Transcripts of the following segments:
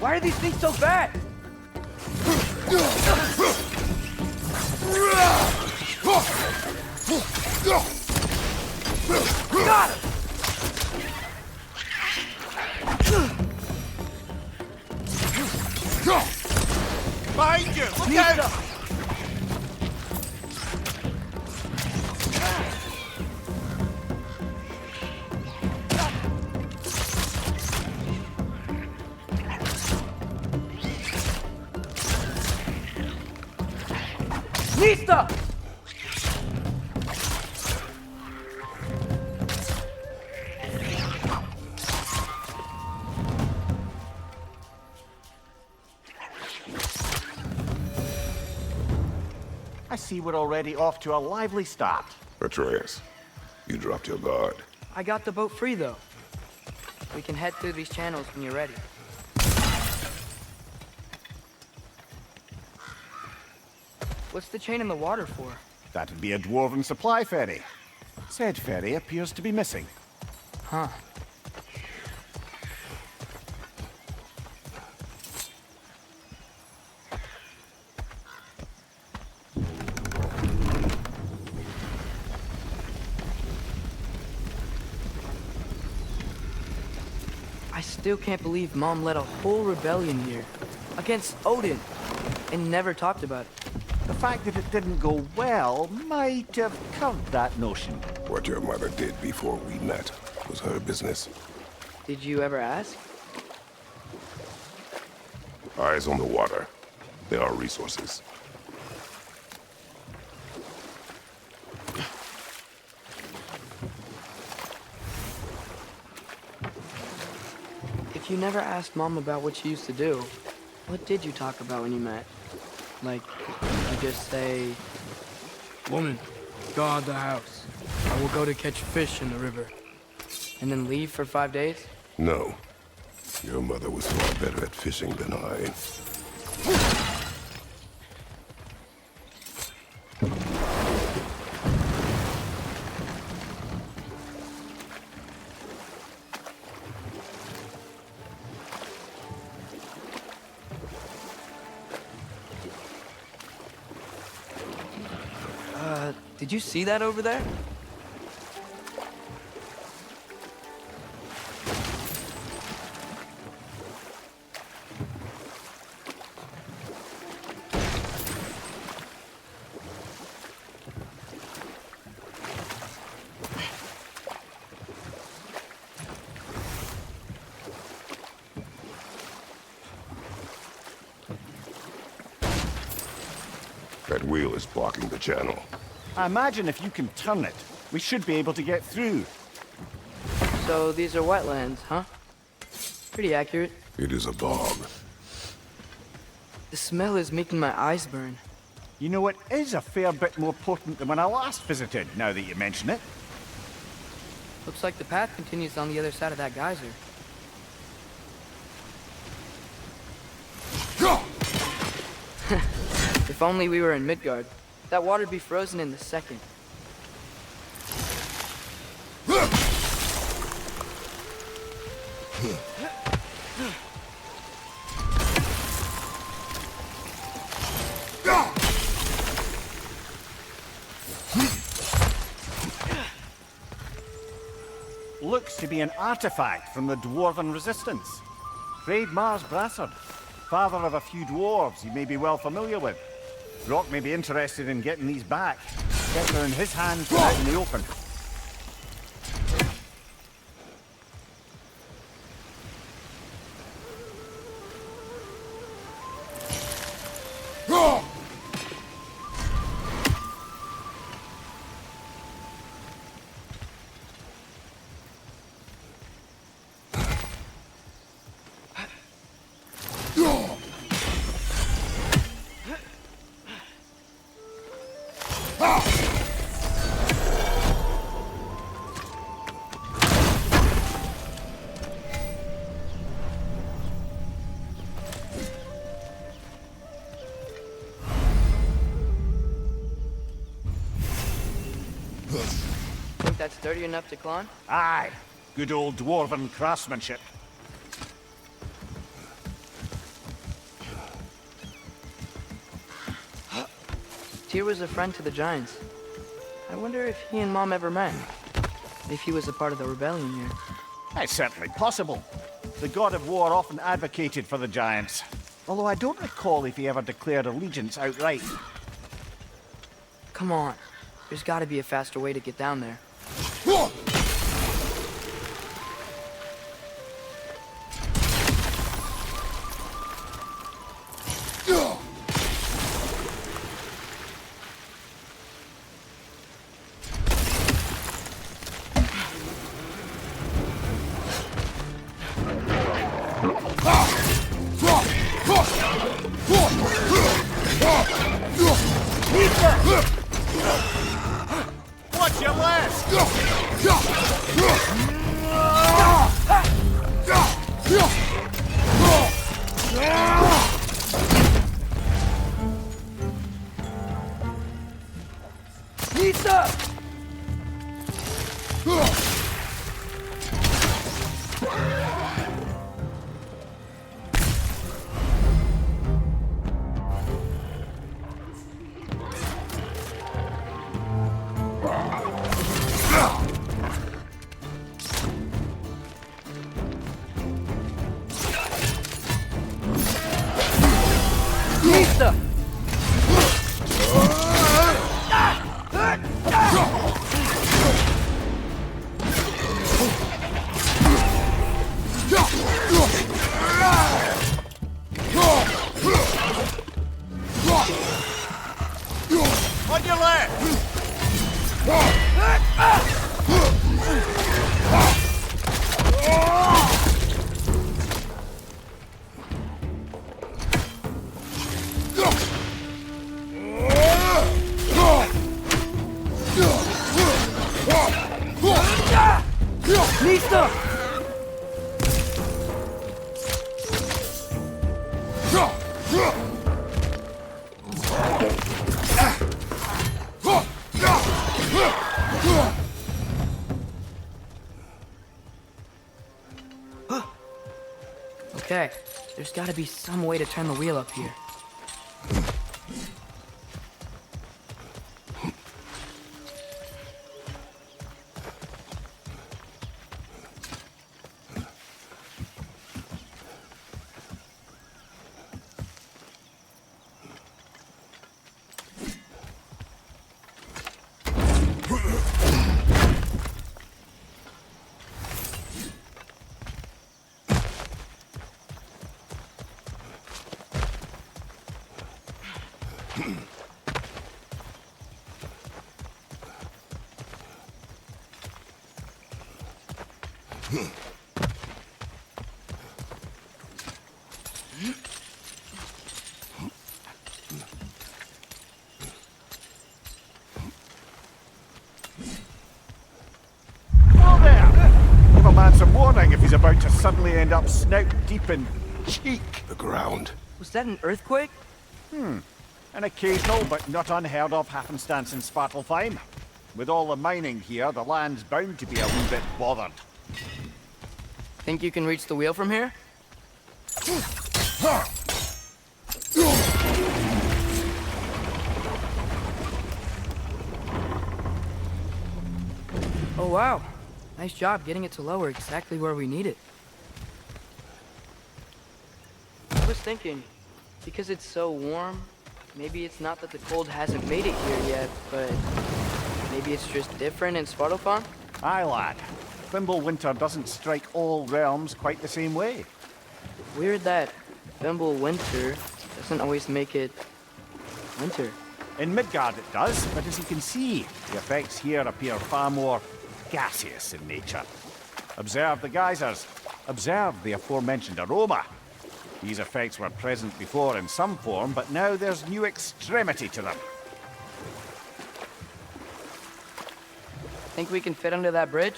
Why are these things so fast? Got him! Behind you! Look out! Lista! I see we're already off to a lively start. Atreus, you dropped your guard. I got the boat free, though. We can head through these channels when you're ready. What's the chain in the water for? That'd be a dwarven supply ferry. Said ferry appears to be missing. Huh. I still can't believe Mom led a whole rebellion here. Against Odin. And never talked about it. The fact that it didn't go well might have covered that notion. What your mother did before we met was her business. Did you ever ask? Eyes on the water. There are resources. If you never asked Mom about what she used to do, what did you talk about when you met? Like, you just say, "Woman, guard the house. I will go to catch fish in the river." And then leave for 5 days? No. Your mother was far better at fishing than I. Did you see that over there? That wheel is blocking the channel. I imagine if you can turn it, we should be able to get through. So these are wetlands, huh? Pretty accurate. It is a bog. The smell is making my eyes burn. You know, it is a fair bit more potent than when I last visited, now that you mention it. Looks like the path continues on the other side of that geyser. If only we were in Midgard. That water'd be frozen in the second. Looks to be an artifact from the Dwarven Resistance. Mars Brassard, father of a few dwarves you may be well familiar with. Rock may be interested in getting these back. Get them in his hands out in the open. Think that's sturdy enough to climb? Aye, good old Dwarven craftsmanship. Tyr was a friend to the Giants. I wonder if he and Mom ever met. If he was a part of the rebellion here. It's certainly possible. The god of war often advocated for the Giants. Although I don't recall if he ever declared allegiance outright. Come on. There's gotta be a faster way to get down there. Watch your left! On your left! Okay, there's gotta be some way to turn the wheel up here. Some warning if he's about to suddenly end up snout deep in cheek. The ground. Was that an earthquake? An occasional but not unheard of happenstance in Svartalfheim. With all the mining here, the land's bound to be a wee bit bothered. Think you can reach the wheel from here? Oh wow. Nice job getting it to lower exactly where we need it. I was thinking, because it's so warm, maybe it's not that the cold hasn't made it here yet, but maybe it's just different in Svartalfheim? Aye, lad. Thimble winter doesn't strike all realms quite the same way. Weird that Thimble winter doesn't always make it winter. In Midgard it does, but as you can see, the effects here appear far more gaseous in nature. Observe the geysers. Observe the aforementioned aroma. These effects were present before in some form, but now there's new extremity to them. Think we can fit under that bridge?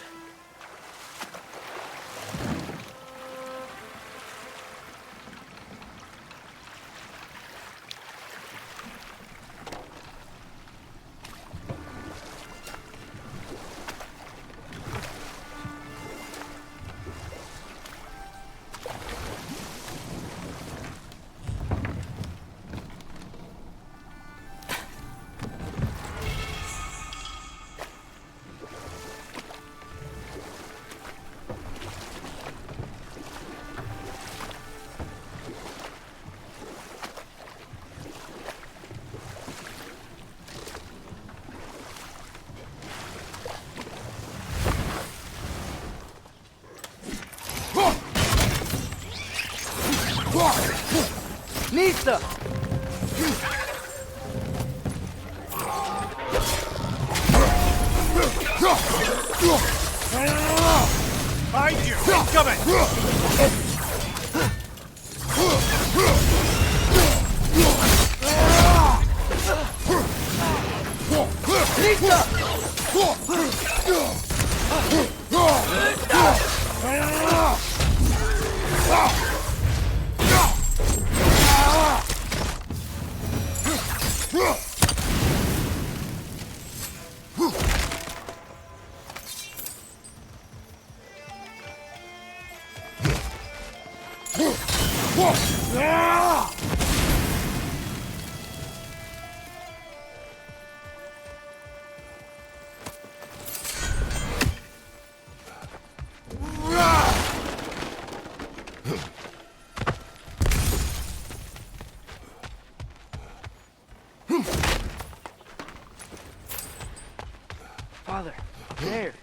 Nista! Behind you! Incoming! Father, there.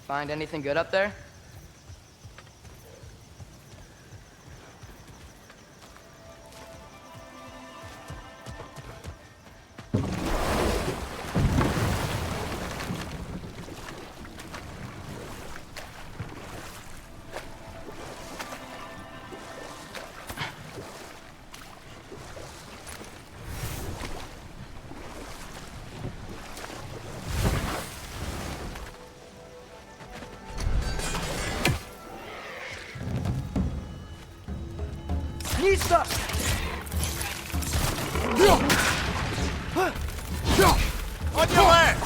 Find anything good up there? Nista! On your left!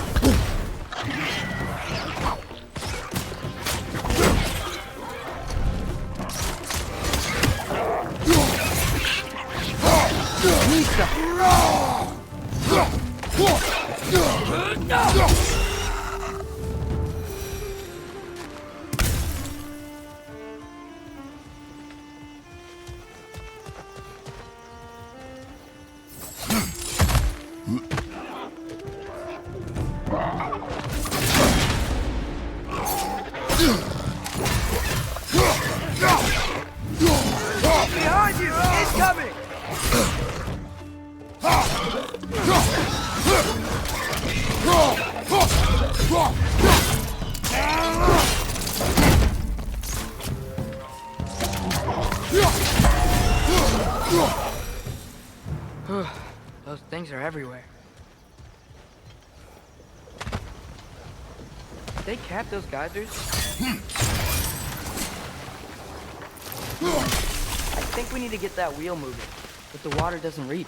Behind you! He's coming! Those things are everywhere. Did they cap those geysers? I think we need to get that wheel moving, but the water doesn't reach.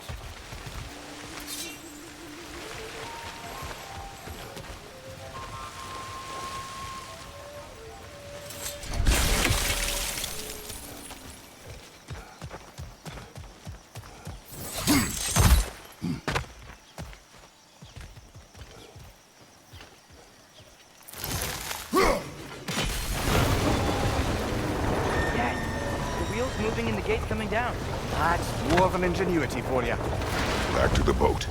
Moving and the gate's coming down. That's dwarven ingenuity for you. Back to the boat.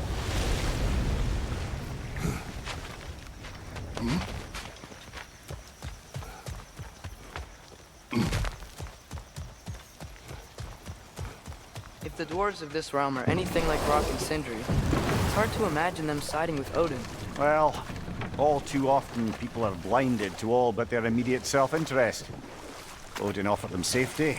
If the dwarves of this realm are anything like Rock and Sindri, it's hard to imagine them siding with Odin. Well, all too often people are blinded to all but their immediate self-interest. Odin offered them safety,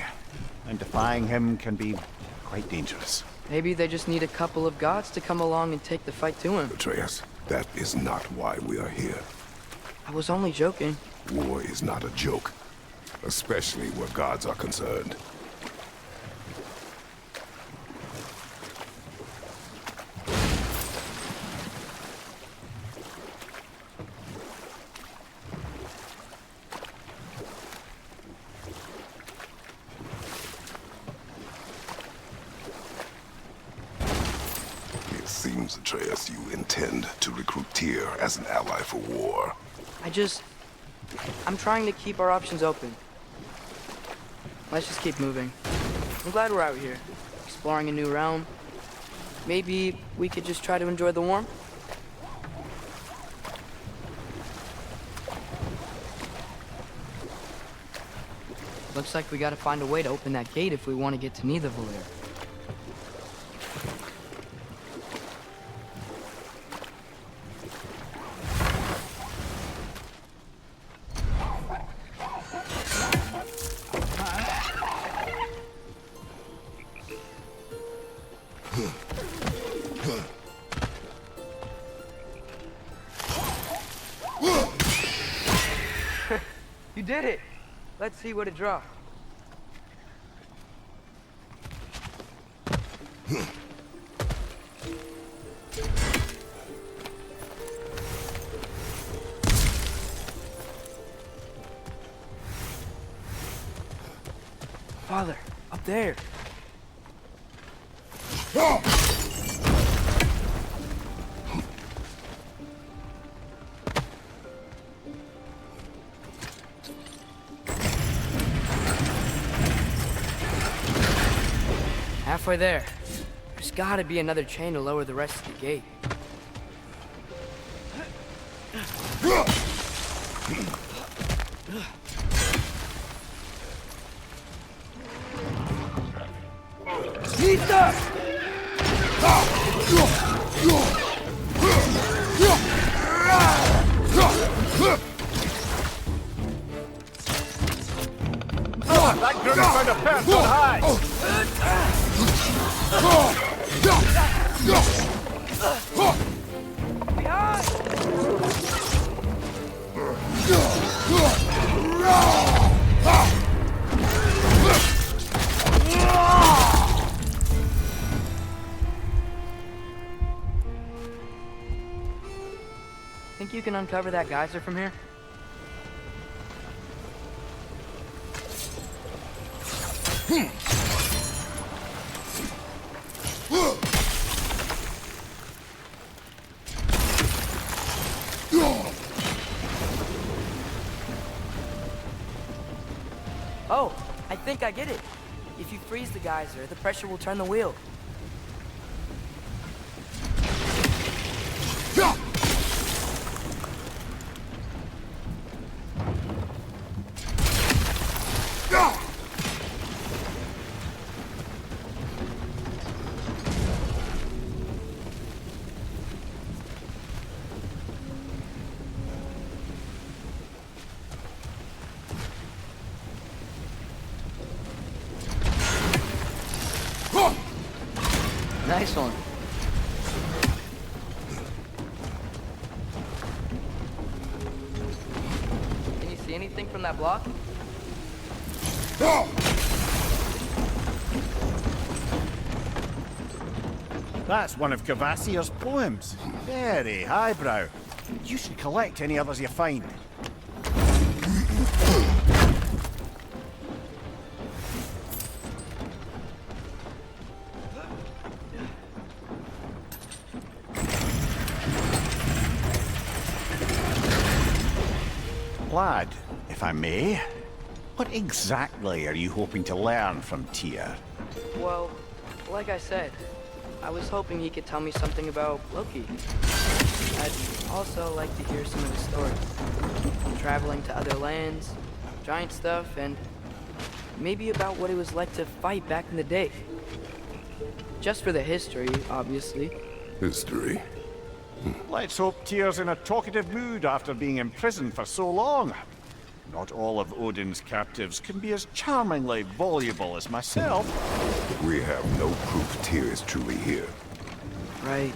and defying him can be quite dangerous. Maybe they just need a couple of gods to come along and take the fight to him. Atreus, that is not why we are here. I was only joking. War is not a joke. especially where gods are concerned. It seems, Atreus, you intend to recruit Tyr as an ally for war. I'm trying to keep our options open. Let's just keep moving. I'm glad we're out here, exploring a new realm. Maybe we could just try to enjoy the warmth? Looks like we gotta find a way to open that gate if we want to get to Nidavellir. You did it! Let's see what it draws. Father, up there. Halfway there. There's gotta be another chain to lower the rest of the gate. That group found a person high! Think you can uncover that geyser from here? Oh, I think I get it. If you freeze the geyser, the pressure will turn the wheel. Nice one. Can you see anything from that block? That's one of Kvasir's poems. Very highbrow. You should collect any others you find. Lad, if I may, what exactly are you hoping to learn from Tyr? Well, like I said, I was hoping he could tell me something about Loki. I'd also like to hear some of his stories. Traveling to other lands, giant stuff, and maybe about what it was like to fight back in the day. Just for the history, obviously. History. Let's hope Tyr's in a talkative mood after being imprisoned for so long. Not all of Odin's captives can be as charmingly voluble as myself. We have no proof Tyr is truly here. Right.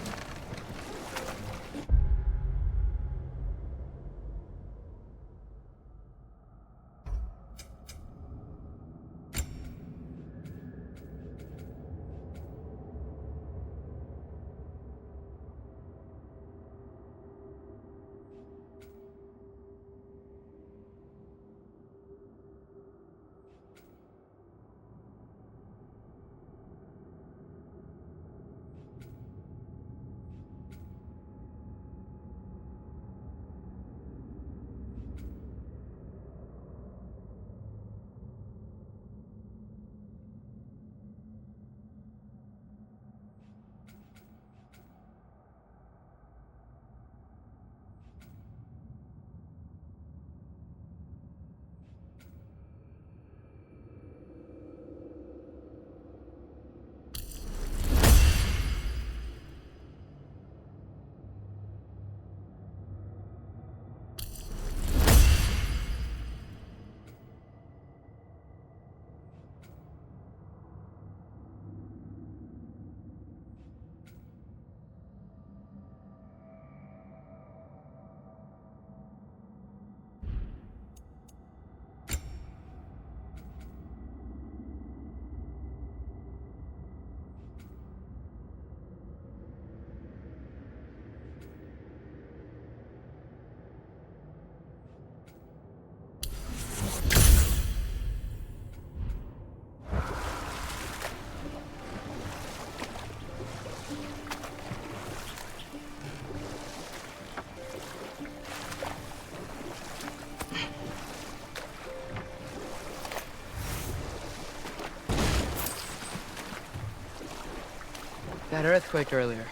That earthquake earlier.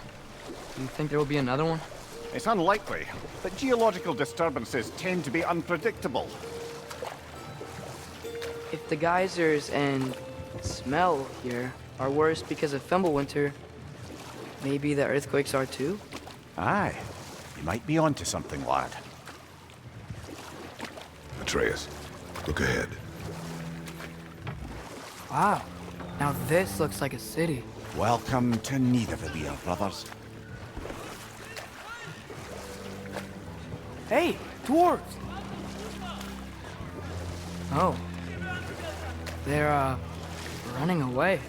Do you think there will be another one? It's unlikely, but geological disturbances tend to be unpredictable. If the geysers and smell here are worse because of Fimbulwinter, maybe the earthquakes are too? Aye, you might be onto something, lad. Atreus, look ahead. Wow. Now this looks like a city. Welcome to Nidavellir, brothers. Hey, dwarves! Oh. They're, running away.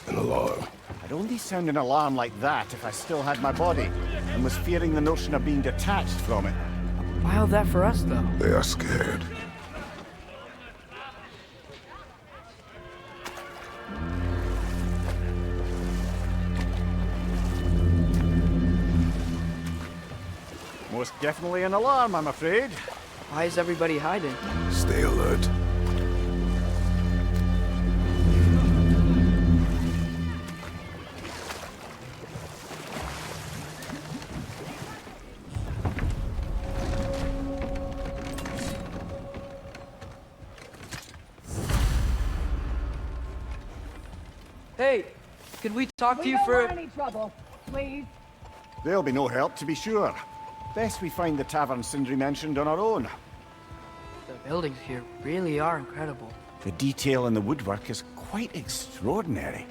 An alarm. I'd only sound an alarm like that if I still had my body, and was fearing the notion of being detached from it. Why all that for us, though? They are scared. Most definitely an alarm, I'm afraid. Why is everybody hiding? Stay alert. Hey, could we talk to you We for... don't want any trouble, please. There'll be no help, to be sure. Best we find the tavern Sindri mentioned on our own. The buildings here really are incredible. The detail in the woodwork is quite extraordinary.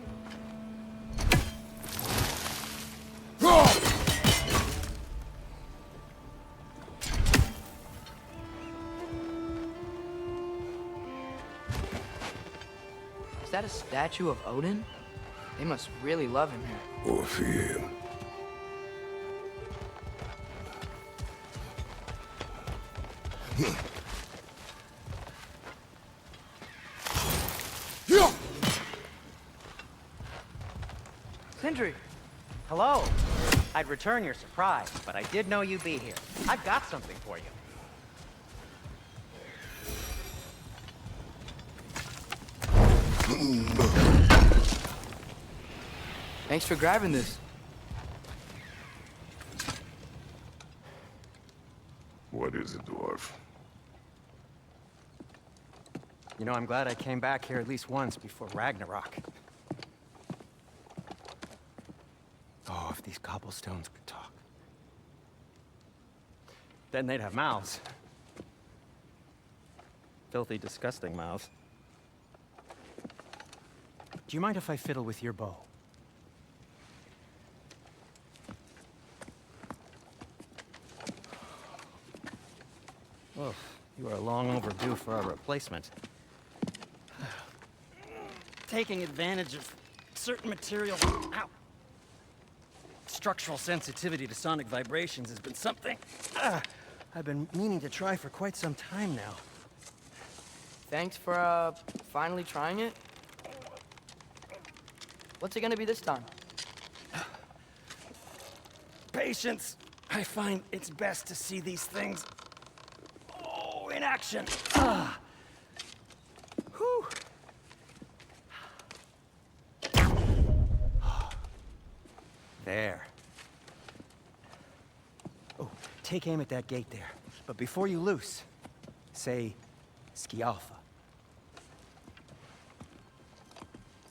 Is that a statue of Odin? They must really love him here. Or fear him. Sindri! Hello. I'd return your surprise, but I did know you'd be here. I've got something for you. Thanks for grabbing this. What is it, dwarf? You know, I'm glad I came back here at least once before Ragnarok. Oh, if these cobblestones could talk. Then they'd have mouths. Filthy, disgusting mouths. Do you mind if I fiddle with your bow? Oh, you are long overdue for a replacement. Taking advantage of certain materials. Ow. Structural sensitivity to sonic vibrations has been something I've been meaning to try for quite some time now. Thanks for, finally trying it. What's it gonna be this time? Patience. I find it's best to see these things in action. Whew. There. Oh, take aim at that gate there. But before you loose, say Skialfa.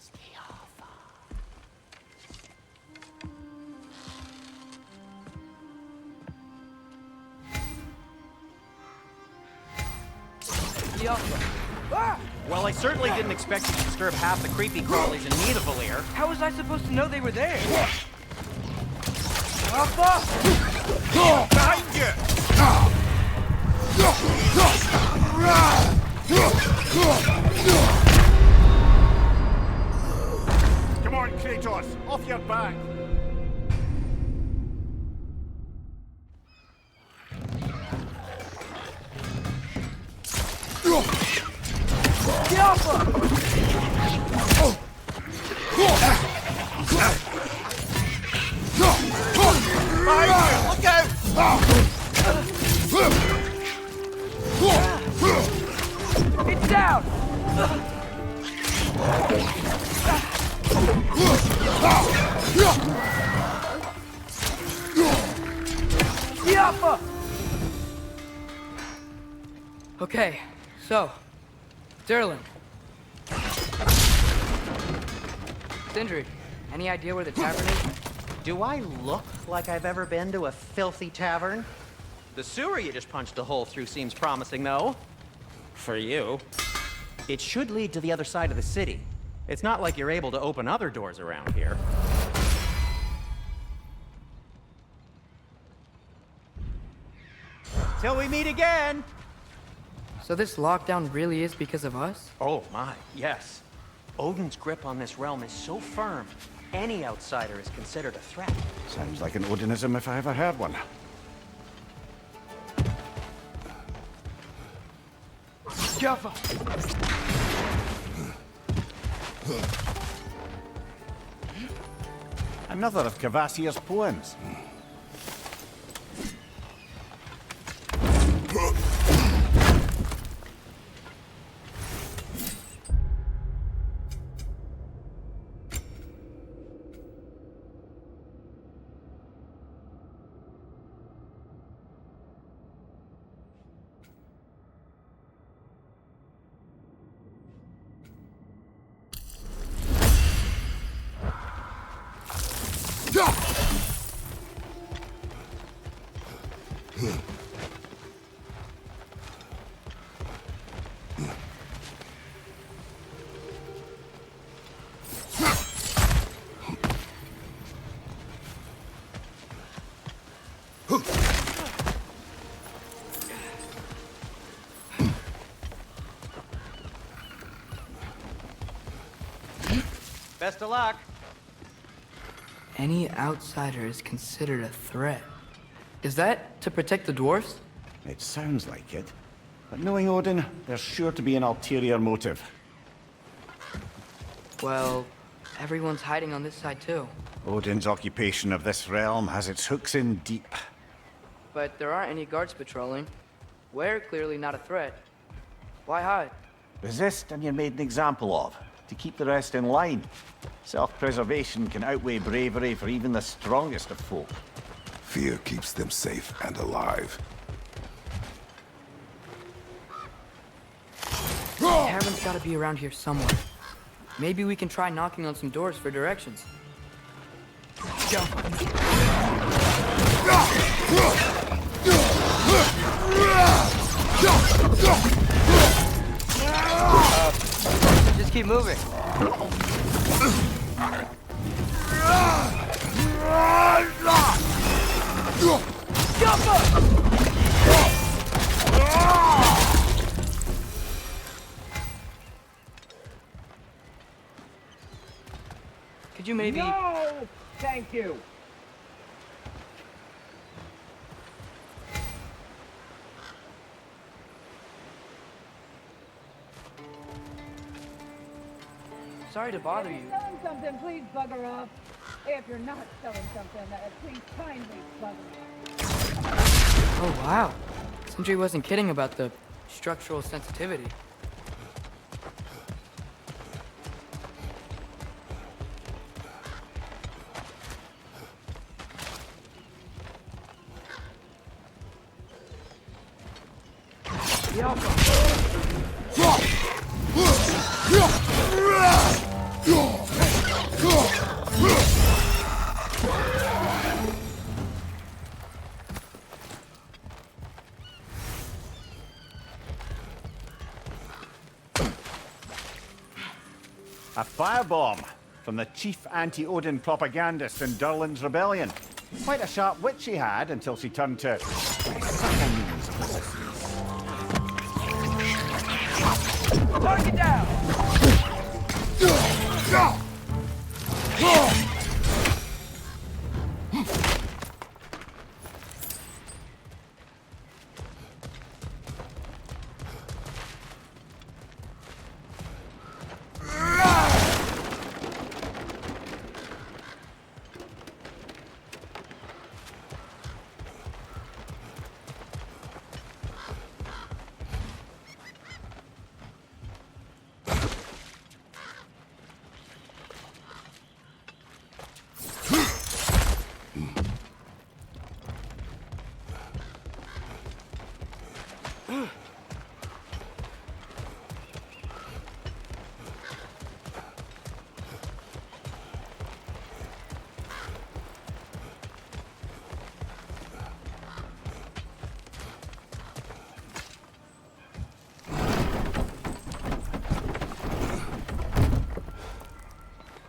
Skialfa. Well, I certainly didn't expect you to disturb half the creepy crawlies in Nidavellir. How was I supposed to know they were there? Behind you! Come on, Kratos, off your back! Behind you! Look out! Jaffa! Okay, so, Durlin. Sindri, any idea where the tavern is? Do I look like I've ever been to a filthy tavern? The sewer you just punched a hole through seems promising, though. For you. It should lead to the other side of the city. It's not like you're able to open other doors around here. Till we meet again! So this lockdown really is because of us? Oh my, yes. Odin's grip on this realm is so firm, any outsider is considered a threat. Sounds like an Odinism if I ever heard one. Jaffa! Another of Kvasir's poems. Best of luck. Any outsider is considered a threat. Is that to protect the dwarfs? It sounds like it. But knowing Odin, there's sure to be an ulterior motive. Well, everyone's hiding on this side too. Odin's occupation of this realm has its hooks in deep. But there aren't any guards patrolling. We're clearly not a threat. Why hide? Resist and you're made an example of, to keep the rest in line. Self-preservation can outweigh bravery for even the strongest of folk. Fear keeps them safe and alive. The tavern's gotta be around here somewhere. Maybe we can try knocking on some doors for directions. Just keep moving. Could you maybe... No! Thank you. Sorry to bother you. If you're selling something, please bugger off. If you're not selling something, please kindly bugger off. Oh, wow. Sindri wasn't kidding about the structural sensitivity. A firebomb from the chief anti-Odin propagandist in Durlin's rebellion. Quite a sharp wit she had until she turned to subtle means of resistance. Target down!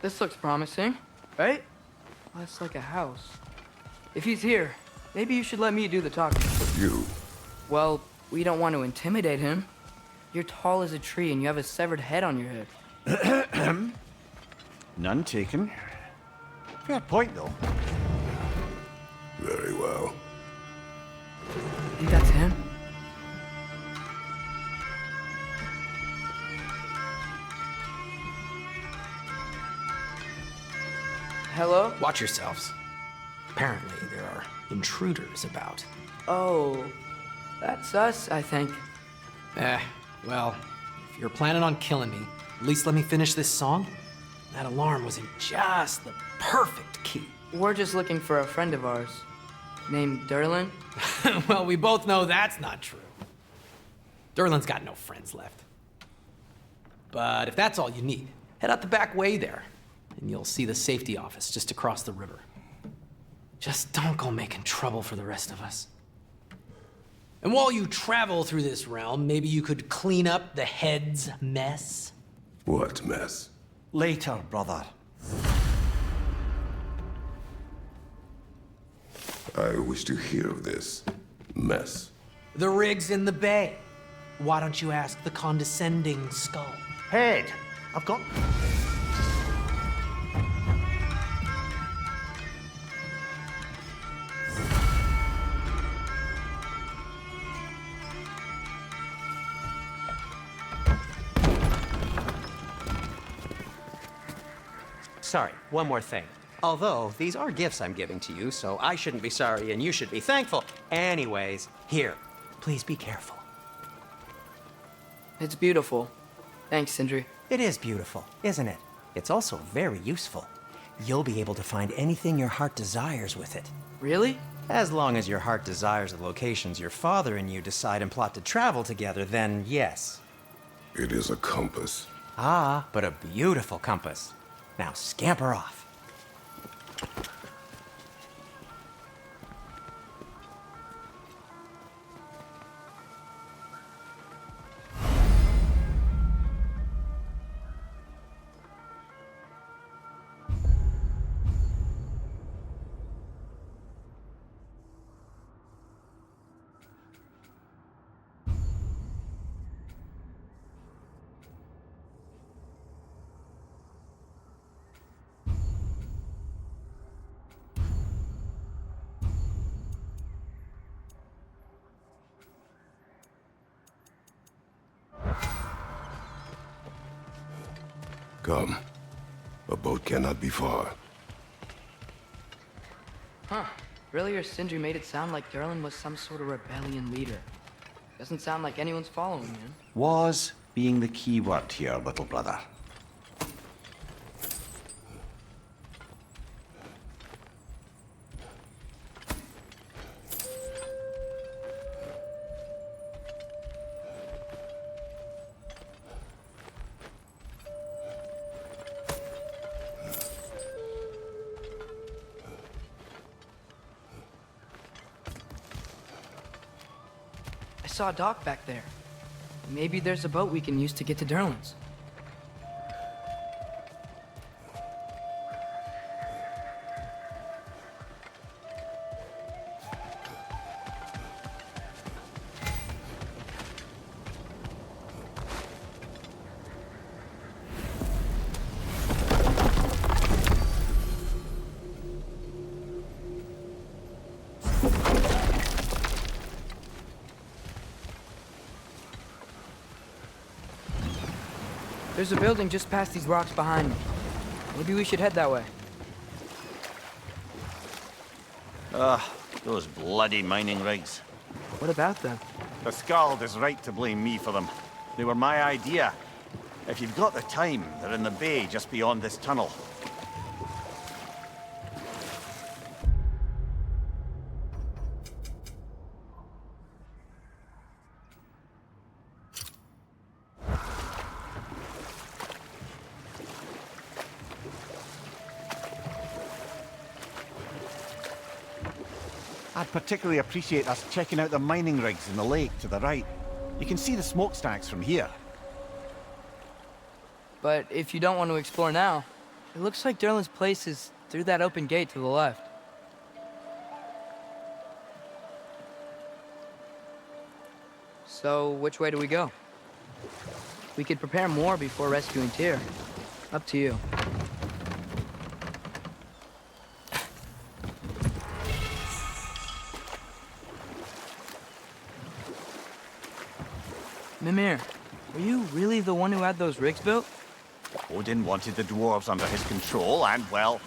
This looks promising, right? That's like a house. If he's here, maybe you should let me do the talking. You? Well, we don't want to intimidate him. You're tall as a tree and you have a severed head on your head. None taken. Fair point, though. Very well. Think that's him? Hello? Watch yourselves. Apparently, there are intruders about. Oh, that's us, I think. Well, if you're planning on killing me, at least let me finish this song. That alarm was in just the perfect key. We're just looking for a friend of ours named Durlin. Well, we both know that's not true. Durlin's got no friends left. But if that's all you need, head out the back way there, and you'll see the safety office just across the river. Just don't go making trouble for the rest of us. And while you travel through this realm, maybe you could clean up the head's mess? What mess? Later, brother. I wish to hear of this mess. The rig's in the bay. Why don't you ask the condescending skull? Head! I've got... Sorry, one more thing. Although, these are gifts I'm giving to you, so I shouldn't be sorry and you should be thankful. Anyways, here, please be careful. It's beautiful. Thanks, Sindri. It is beautiful, isn't it? It's also very useful. You'll be able to find anything your heart desires with it. Really? As long as your heart desires the locations your father and you decide and plot to travel together, then yes. It is a compass. Ah, but a beautiful compass. Now scamper off. Come. A boat cannot be far. Huh. Earlier, Sindri made it sound like Durlin was some sort of rebellion leader. Doesn't sound like anyone's following him. Was being the key word here, little brother. I saw a dock back there. Maybe there's a boat we can use to get to Durlin's. There's a building just past these rocks behind me. Maybe we should head that way. Those bloody mining rigs. What about them? The Skald is right to blame me for them. They were my idea. If you've got the time, they're in the bay just beyond this tunnel. I'd particularly appreciate us checking out the mining rigs in the lake to the right. You can see the smokestacks from here. But if you don't want to explore now, It looks like Durlin's place is through that open gate to the left. So, which way do we go? We could prepare more before rescuing Tyr. Up to you. Mimir, were you really the one who had those rigs built? Odin wanted the dwarves under his control, and, well,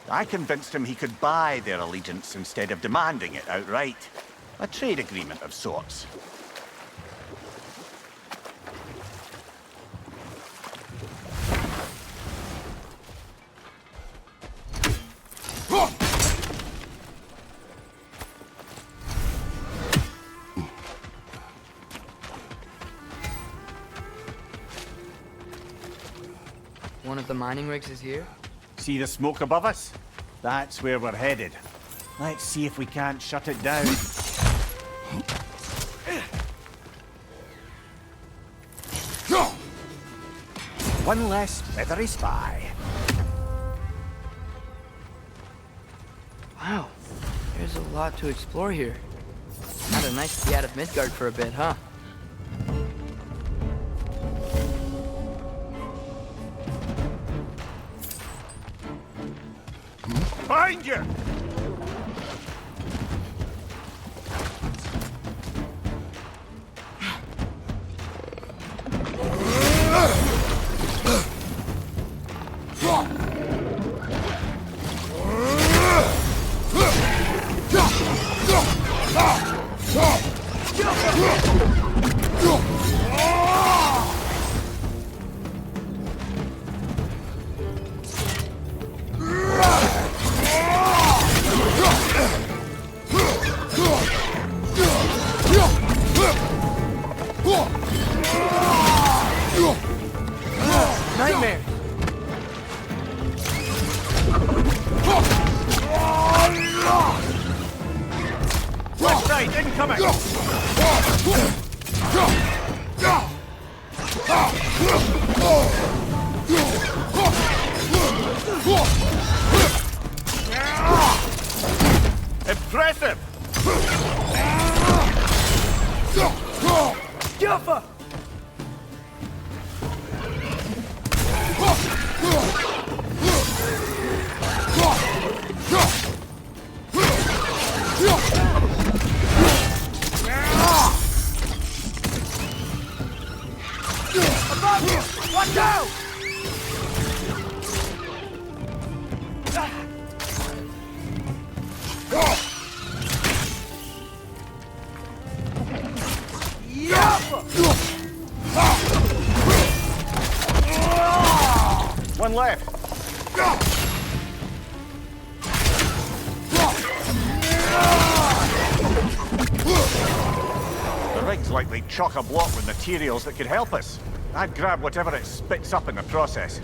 I convinced him he could buy their allegiance instead of demanding it outright. A trade agreement of sorts. One of the mining rigs is here? See the smoke above us? That's where we're headed. Let's see if we can't shut it down. One less feathery spy. Wow, there's a lot to explore here. Kinda nice to be out of Midgard for a bit, huh? Find you! Nightmare! Left side, incoming! Impressive! Jaffa! Above you! Watch out! One left. The rig's likely chock-a-block with materials that could help us. I'd grab whatever it spits up in the process.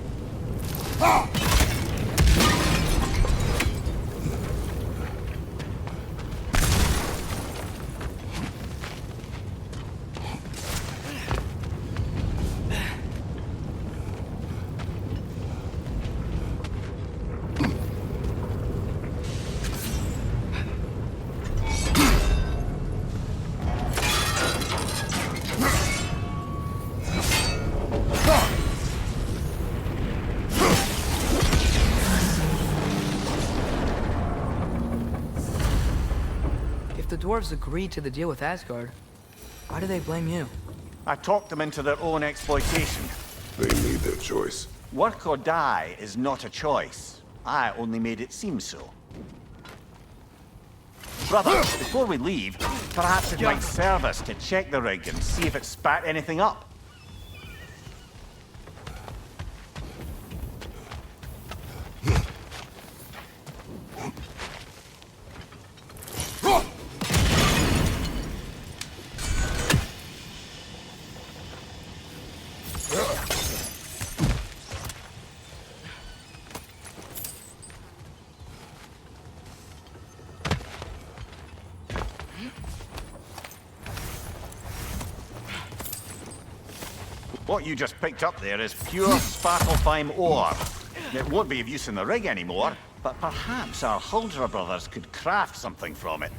The dwarves agreed to the deal with Asgard. Why do they blame you? I talked them into their own exploitation. They made their choice. Work or die is not a choice. I only made it seem so. Brother, before we leave, perhaps it might serve us to check the rig and see if it spat anything up. What you just picked up there is pure Svartalfheim ore. It won't be of use in the rig anymore, but perhaps our Huldra brothers could craft something from it.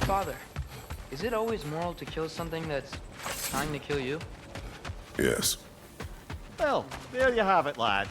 Father, is it always moral to kill something that's trying to kill you? Yes. Well, there you have it, lad.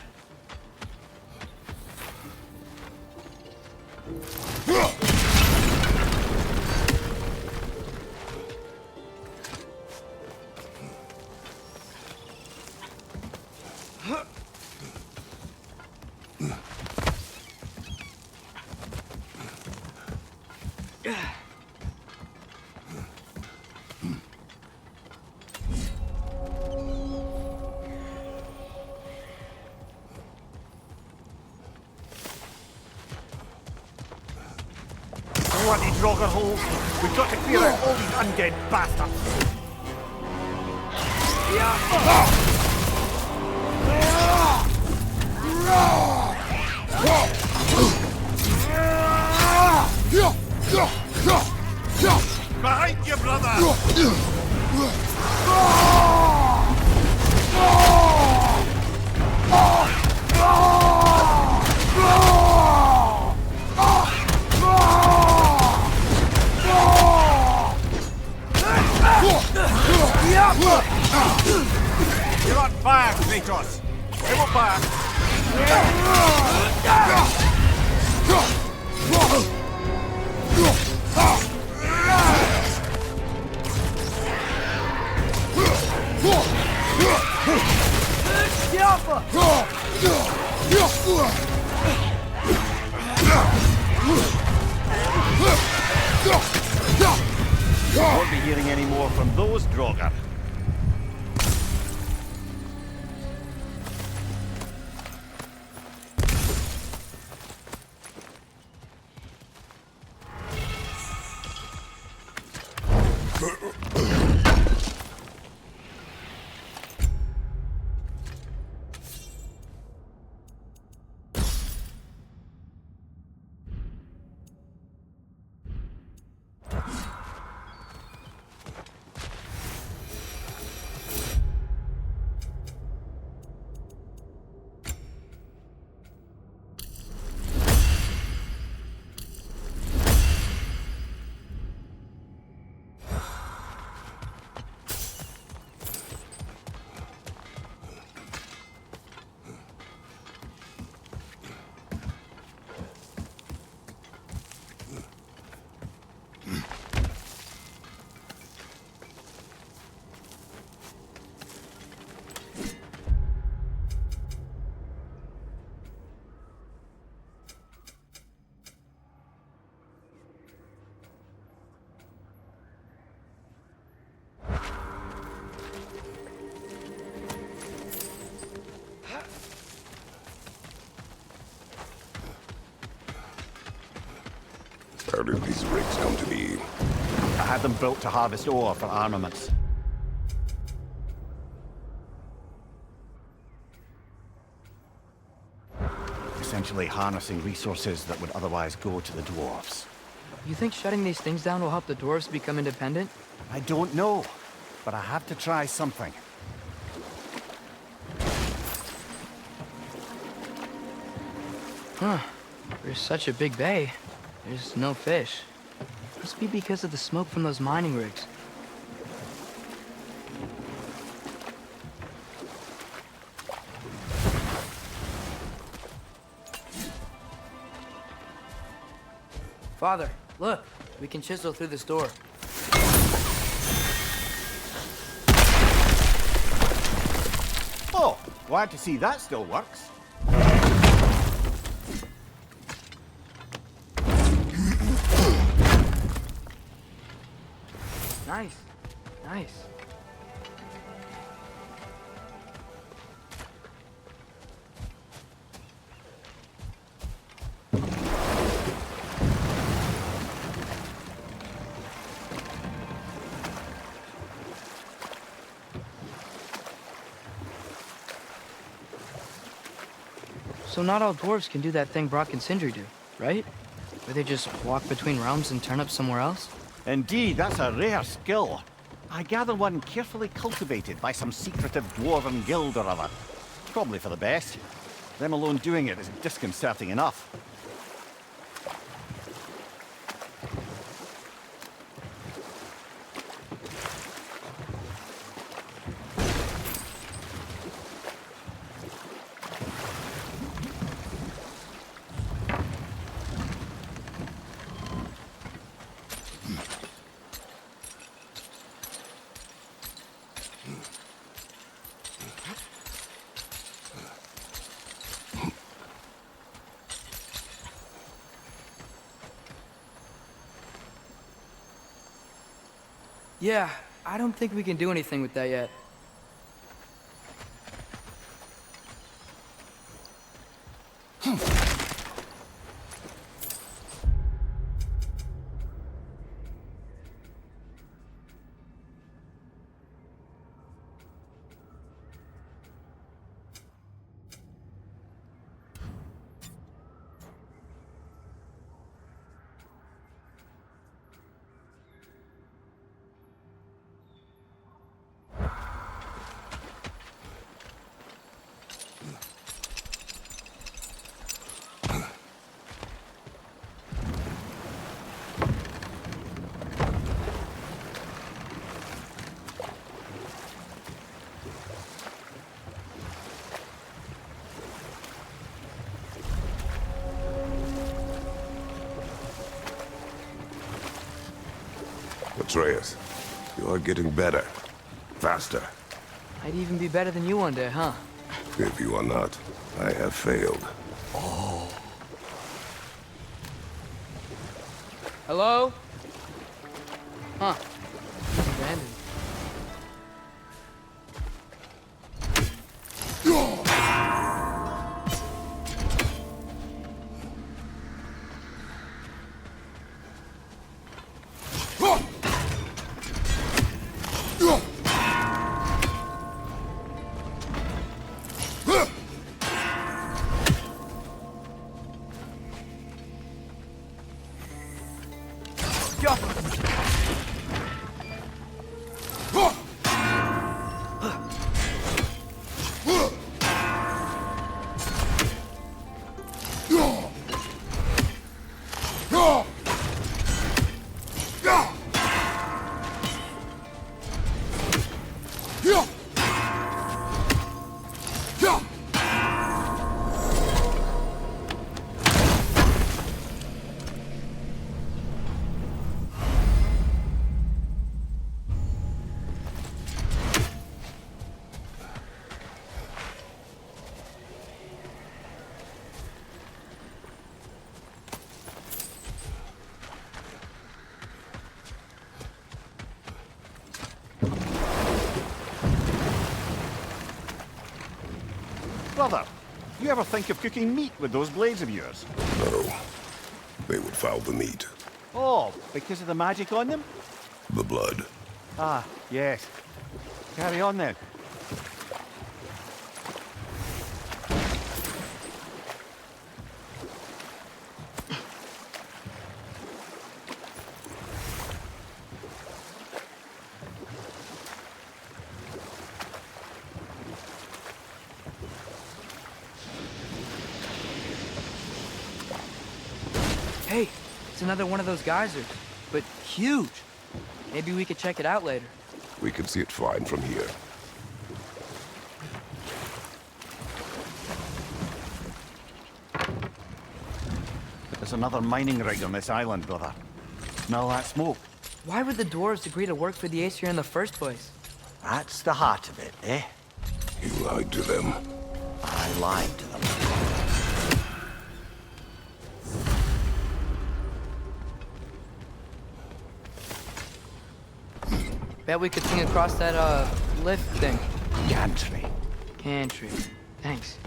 Bloody Draugr holes! We've got to clear out all these undead bastards! Behind you, brother! You're on fire, Kratos! They will back! Won't be hearing any more from those Draugr. How did these rigs come to be? I had them built to harvest ore for armaments. Essentially harnessing resources that would otherwise go to the dwarves. You think shutting these things down will help the dwarves become independent? I don't know, but I have to try something. Huh. There's such a big bay. There's no fish. Must be because of the smoke from those mining rigs. Father, look. We can chisel through this door. Oh, glad to see that still works. Nice. Nice. So not all dwarves can do that thing Brock and Sindri do, right? Where they just walk between realms and turn up somewhere else? Indeed, that's a rare skill. I gather one carefully cultivated by some secretive dwarven guild or other. Probably for the best. Them alone doing it is disconcerting enough. Yeah, I don't think we can do anything with that yet. Atreus, you are getting better. Faster. I'd even be better than you one day, huh? If you are not, I have failed. Hello? Huh. Abandoned. Brother, you ever think of cooking meat with those blades of yours? No. They would foul the meat. Oh, because of the magic on them? The blood. Ah, yes. Carry on then. Hey, it's another one of those geysers, but huge. Maybe we could check it out later. We can see it fine from here. There's another mining rig on this island, brother. Smell that smoke? Why would the dwarves agree to work for the Aesir in the first place? That's the heart of it, eh? You lied to them. I lied to them. Bet we could swing across that, lift thing. Gantry. Gantry. Thanks.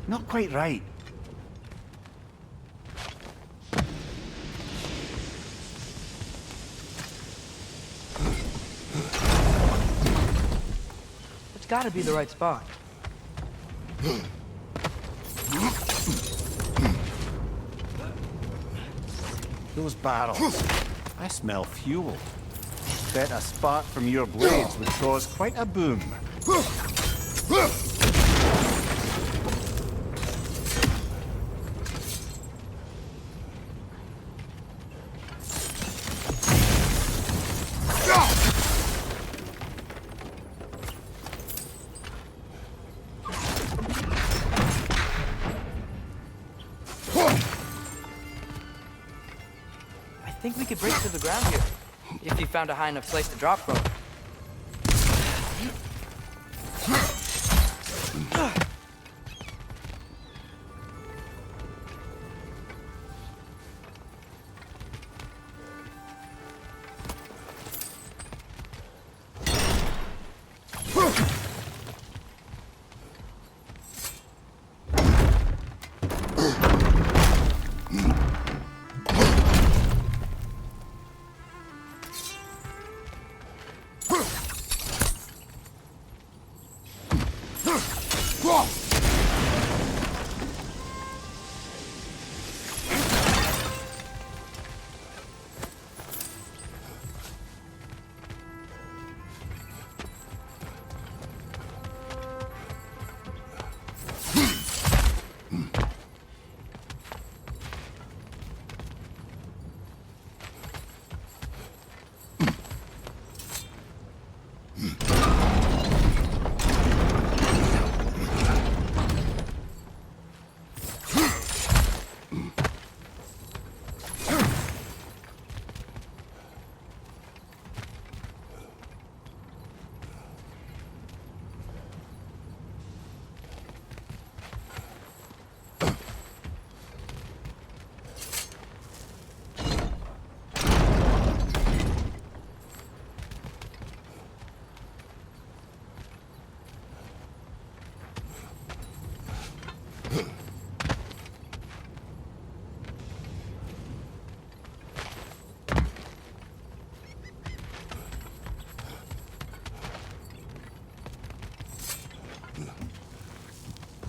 Not quite right. It's gotta be the right spot. Those barrels. I smell fuel. Bet a spark from your blades would cause quite a boom. I think we could break through the ground here, if you found a high enough place to drop from.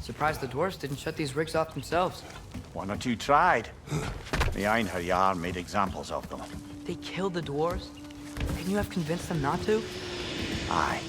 Surprised the dwarves didn't shut these rigs off themselves. One or two tried. The Einherjar made examples of them. They killed the dwarves? Couldn't you have convinced them not to? Aye.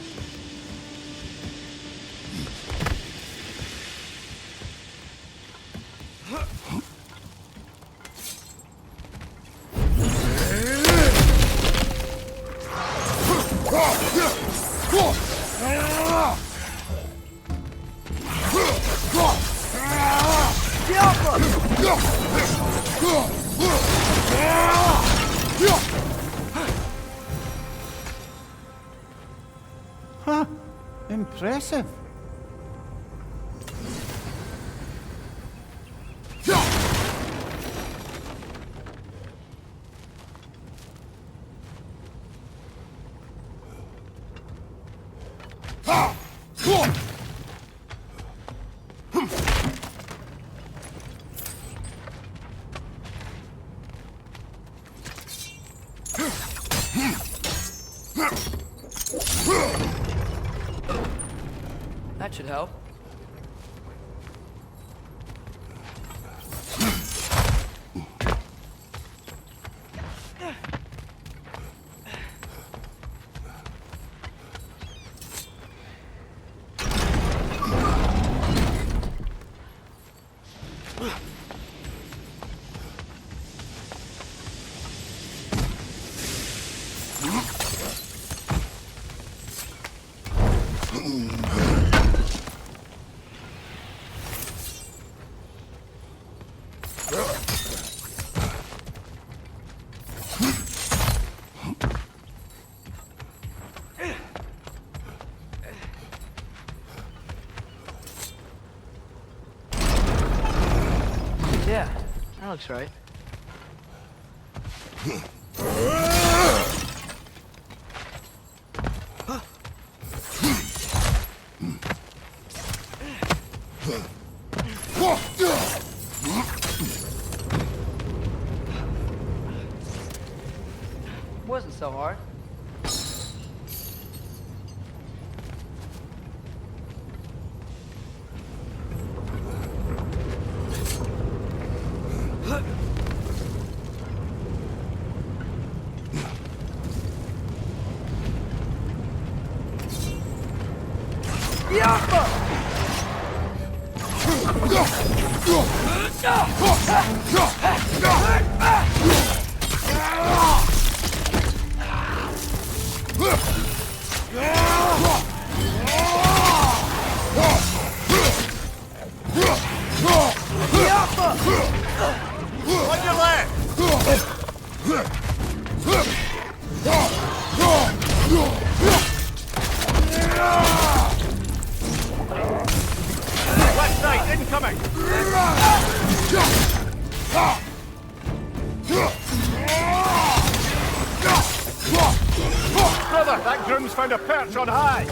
Huh. Impressive. That should help. Yeah, that looks right. Wasn't so hard. On your left! Left side, incoming! Brother, that groom's found a perch on high!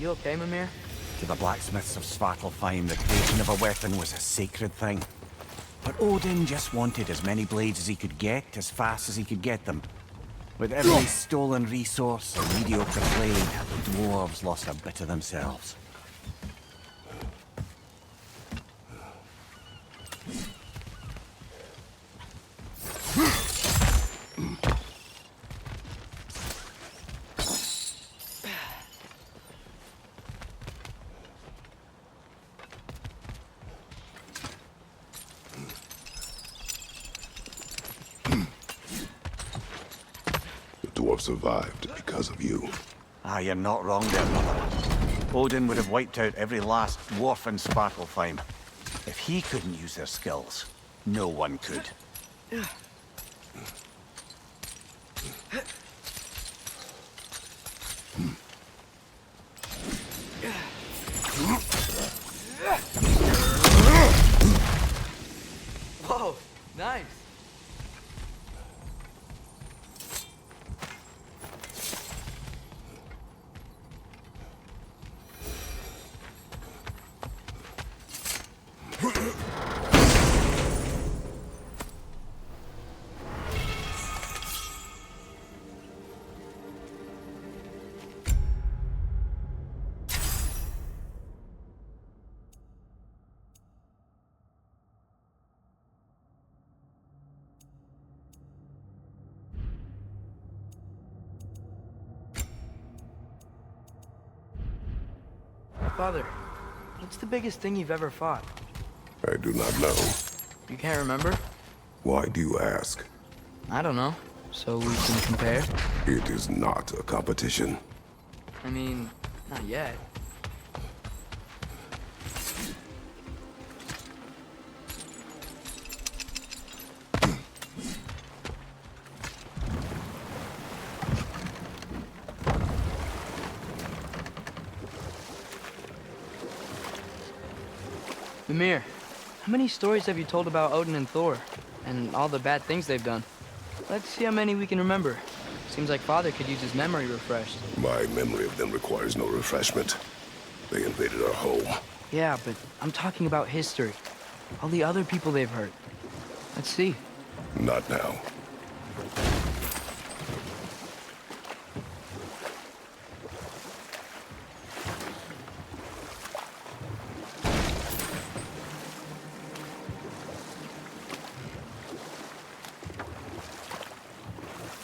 You okay, Mimir? To the blacksmiths of Svartalfheim, the creation of a weapon was a sacred thing. But Odin just wanted as many blades as he could get, as fast as he could get them. With every stolen resource and mediocre blade, the dwarves lost a bit of themselves. The dwarf survived because of you. Ah, you're not wrong there, brother. Odin would have wiped out every last dwarf in Svartalfheim. If he couldn't use their skills, no one could. Whoa, nice. Father, what's the biggest thing you've ever fought? I do not know. You can't remember? Why do you ask? I don't know. So we can compare? It is not a competition. I mean, not yet. Mimir, how many stories have you told about Odin and Thor? And all the bad things they've done? Let's see how many we can remember. Seems like Father could use his memory refreshed. My memory of them requires no refreshment. They invaded our home. Yeah, but I'm talking about history. All the other people they've hurt. Let's see. Not now.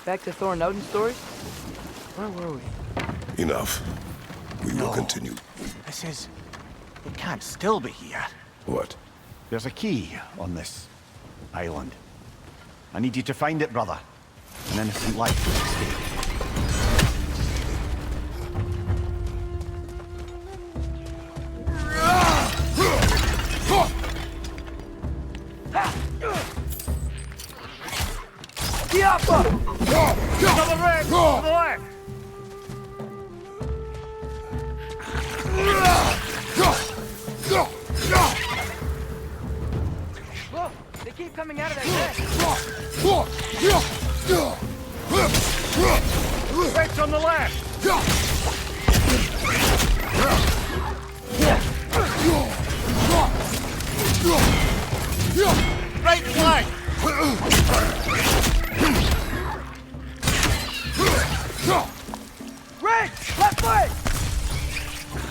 Back to Thor and Odin's stories? Where were we? Enough. We will No. continue. This is... It can't still be here. What? There's a key on this island. I need you to find it, brother. An innocent life is at stake. Another red! To the left! Look! They keep coming out of that nest! Red's on the left! Right flank! Red! Left foot!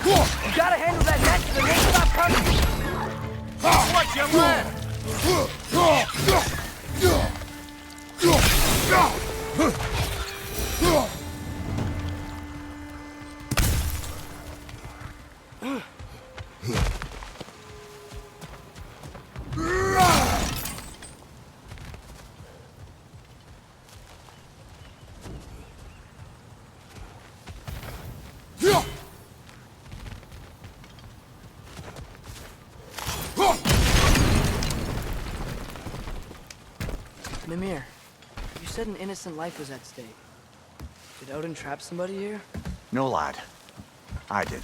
You gotta handle that nest so they won't stop coming! Watch your left! Mimir, you said an innocent life was at stake. Did Odin trap somebody here? No, lad. I did.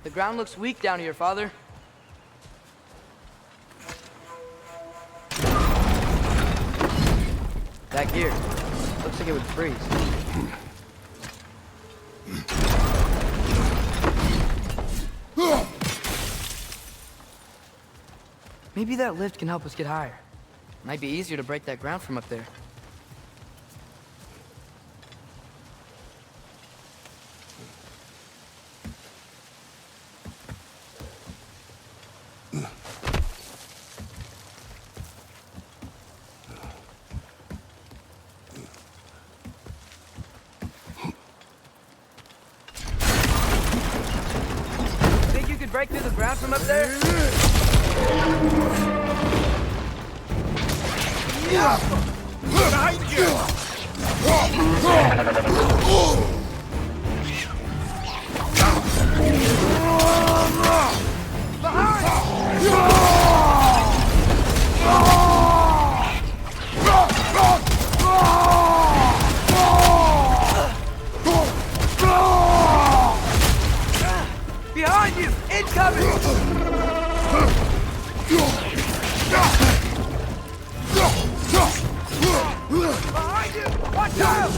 The ground looks weak down here, Father. Back here. Looks like it would freeze. Maybe that lift can help us get higher. Might be easier to break that ground from up there. Think you could break through the ground from up there? Behind you! Behind you! Incoming! Behind you! Watch out!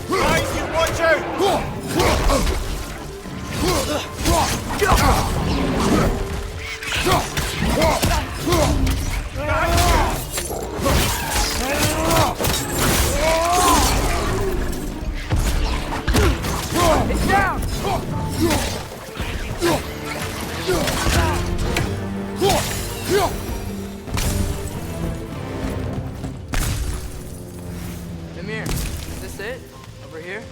Behind you, watch out! it? Over here?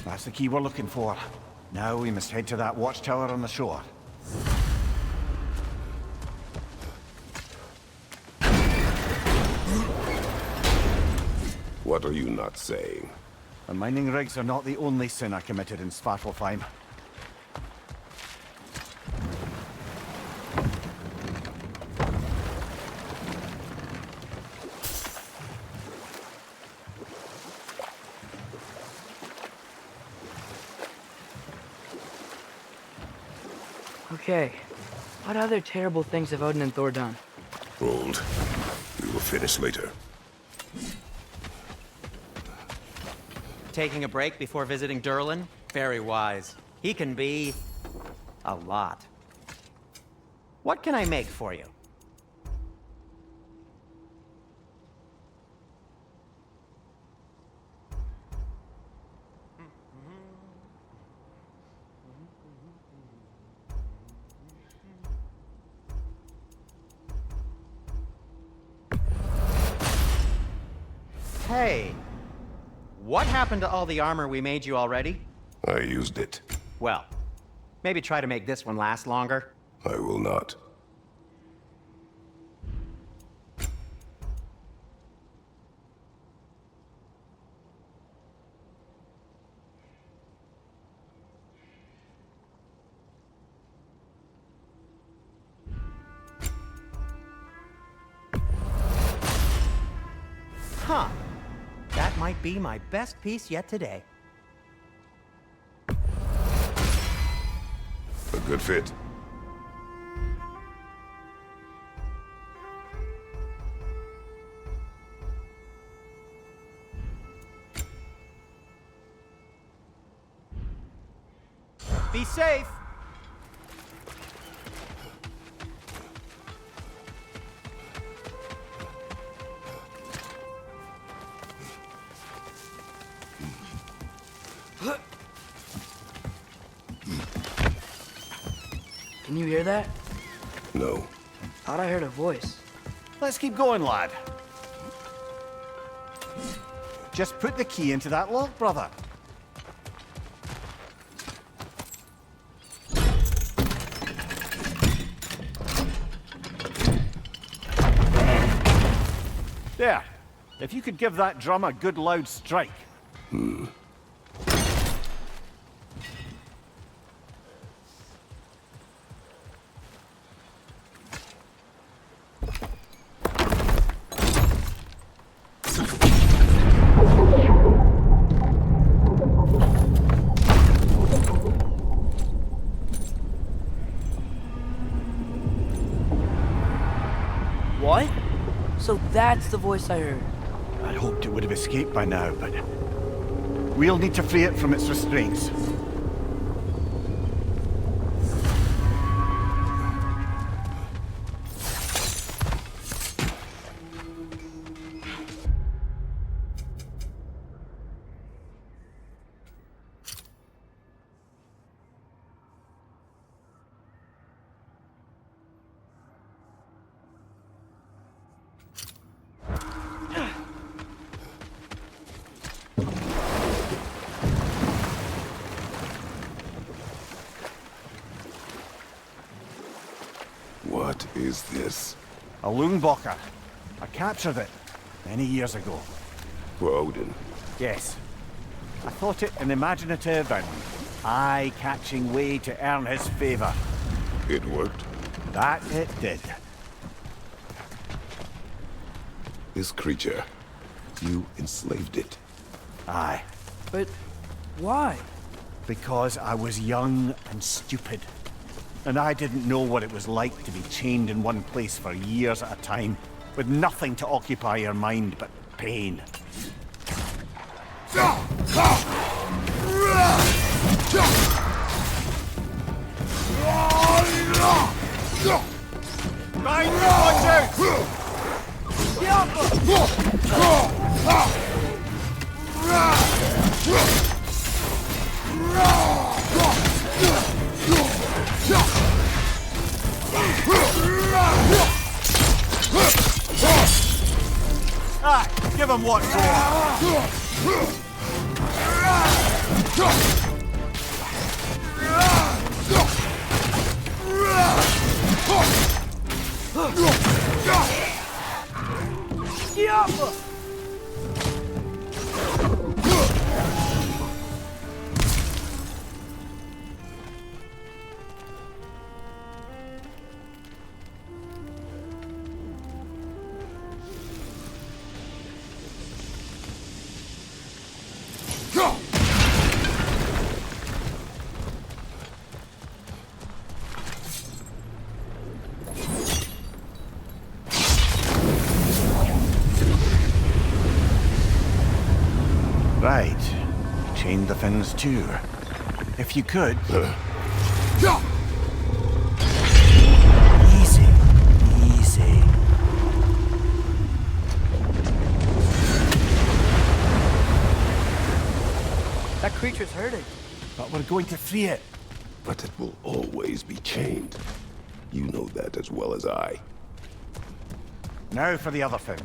That's the key we're looking for. Now we must head to that watchtower on the shore. What are you not saying? The mining rigs are not the only sin I committed in Svartalfheim. Okay. What other terrible things have Odin and Thor done? Hold. We will finish later. Taking a break before visiting Durlin? Very wise. He can be... a lot. What can I make for you? Hey, what happened to all the armor we made you already? I used it. Well, maybe try to make this one last longer. I will not. Huh. That might be my best piece yet today. A good fit. Be safe! Can you hear that? No. Thought I heard a voice. Let's keep going, lad. Just put the key into that lock, brother. There. If you could give that drum a good loud strike. What? So that's the voice I heard. I'd hoped it would have escaped by now, but we'll need to free it from its restraints. What is this? A Lungbocker. I captured it many years ago. For Odin. Yes. I thought it an imaginative and eye-catching way to earn his favor. It worked. That it did. This creature. You enslaved it. Aye. But why? Because I was young and stupid. And I didn't know what it was like to be chained in one place for years at a time, with nothing to occupy your mind but pain. Mind your punches! them what for! Right. Chain the fins too. If you could. Easy. Easy. That creature's hurting. But we're going to free it. But it will always be chained. You know that as well as I. Now for the other fin.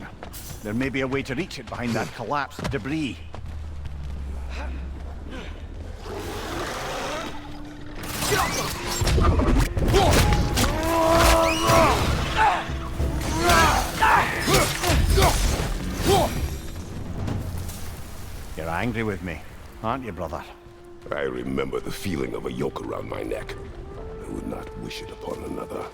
There may be a way to reach it behind that collapsed debris. You're angry with me, aren't you, brother? I remember the feeling of a yoke around my neck. I would not wish it upon another.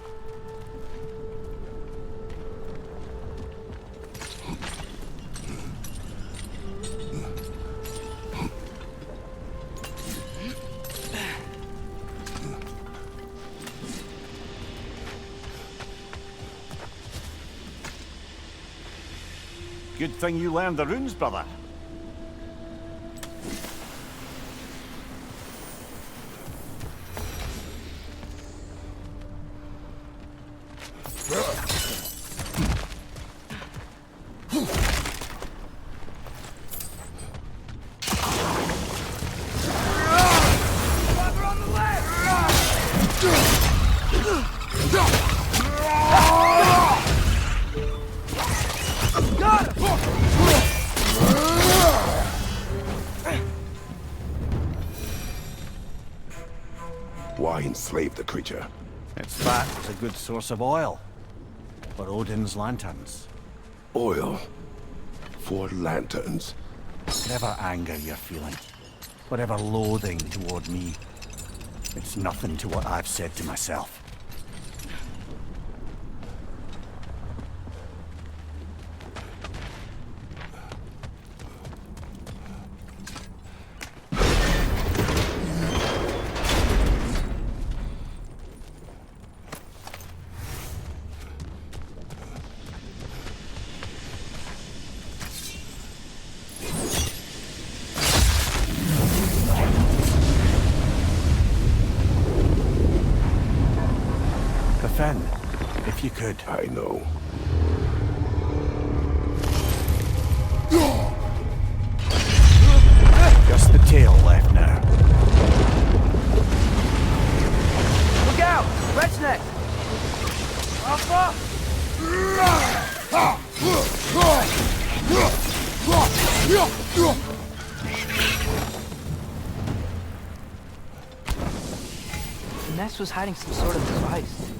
Good thing you learned the runes, brother. Why enslave the creature? Its fat is a good source of oil. For Odin's lanterns. Oil. For lanterns. Whatever anger you're feeling, whatever loathing toward me, it's nothing to what I've said to myself. Fen, if you could. I know. Just the tail left now. Look out! Red's neck! Alpha! The nest was hiding some sort of device.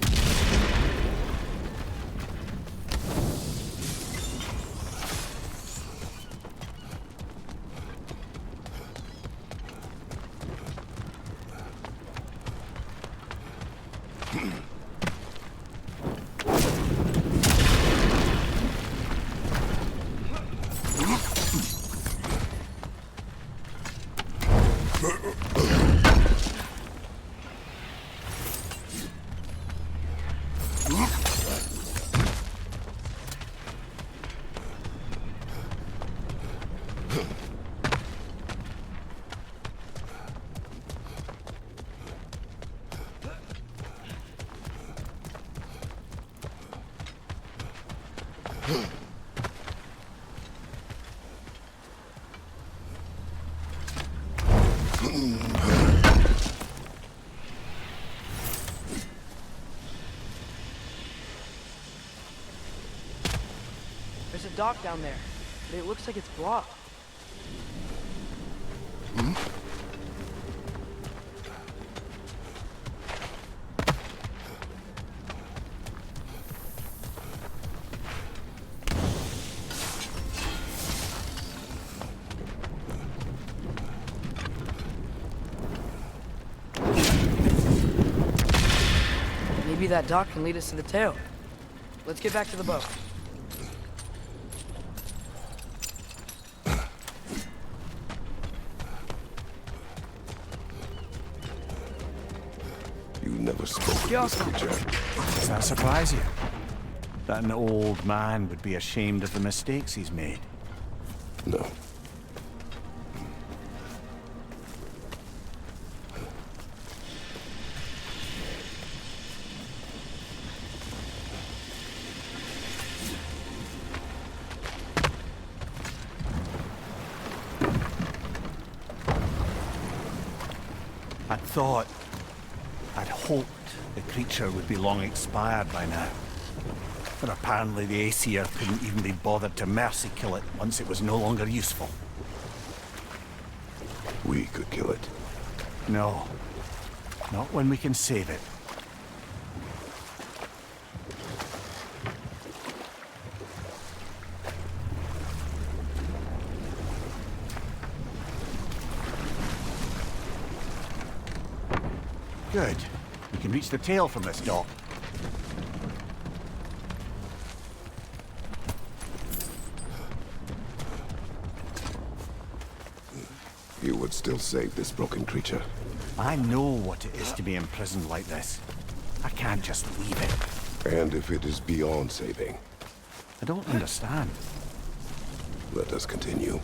There's a dock down there. but it looks like it's blocked. Maybe that dock can lead us to the tail. Let's get back to the boat. You never spoke of this creature. Does that surprise you? That an old man would be ashamed of the mistakes he's made? No. I'd hoped the creature would be long expired by now. But apparently the Aesir couldn't even be bothered to mercy kill it once it was no longer useful. We could kill it. No. Not when we can save it. Good. We can reach the tail from this dock. You would still save this broken creature. I know what it is to be imprisoned like this. I can't just leave it. And if it is beyond saving, I don't understand. let us continue.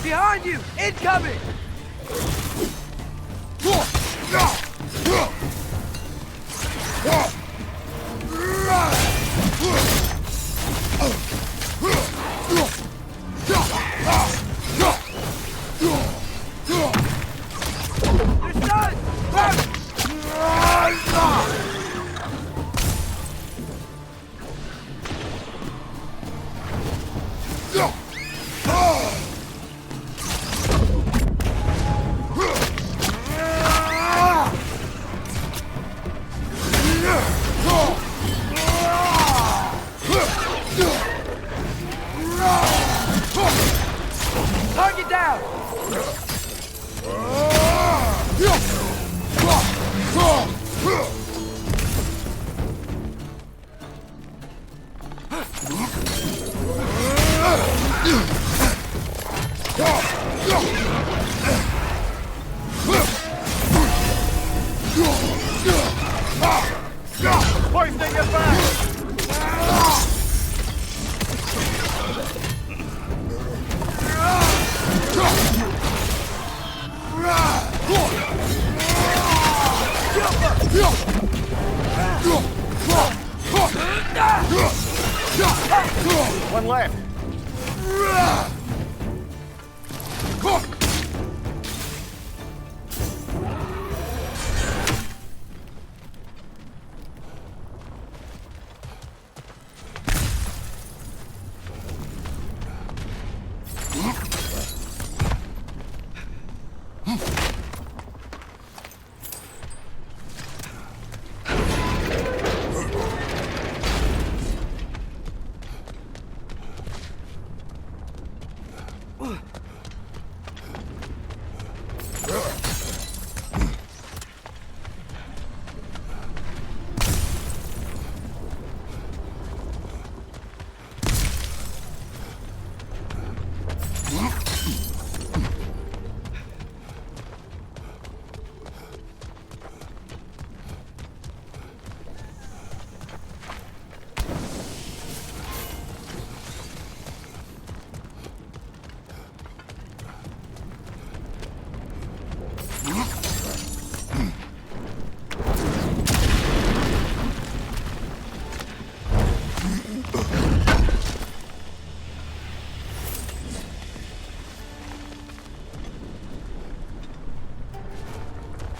Behind you! Incoming! Target down! Hoisting it back! One left.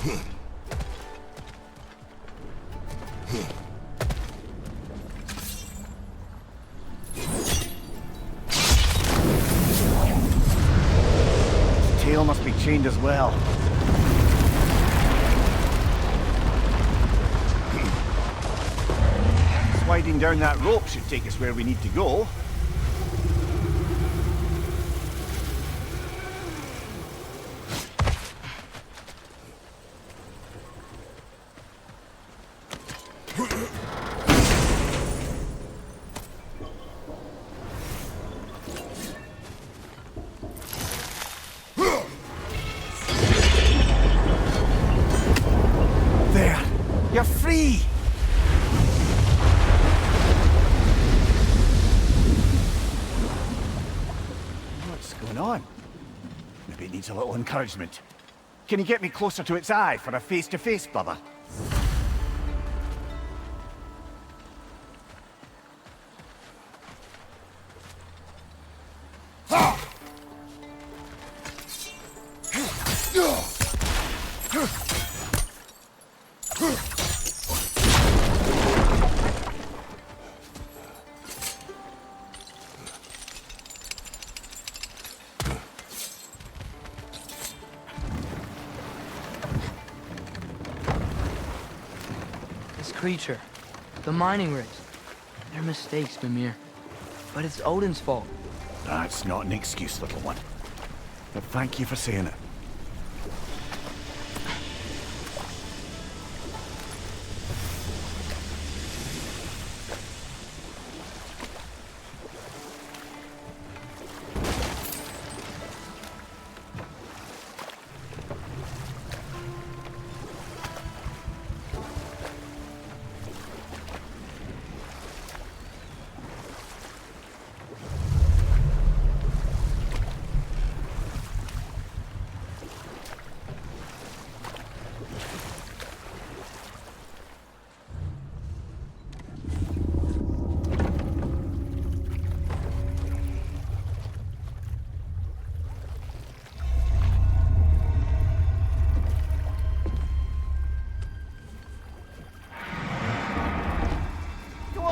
Tail must be chained as well. Sliding down that rope should take us where we need to go. There! You're free! What's going on? Maybe it needs a little encouragement. Can you get me closer to its eye for a face-to-face, brother? This creature, the mining rigs, they're mistakes, Mimir. But it's Odin's fault. That's not an excuse, little one. But thank you for saying it.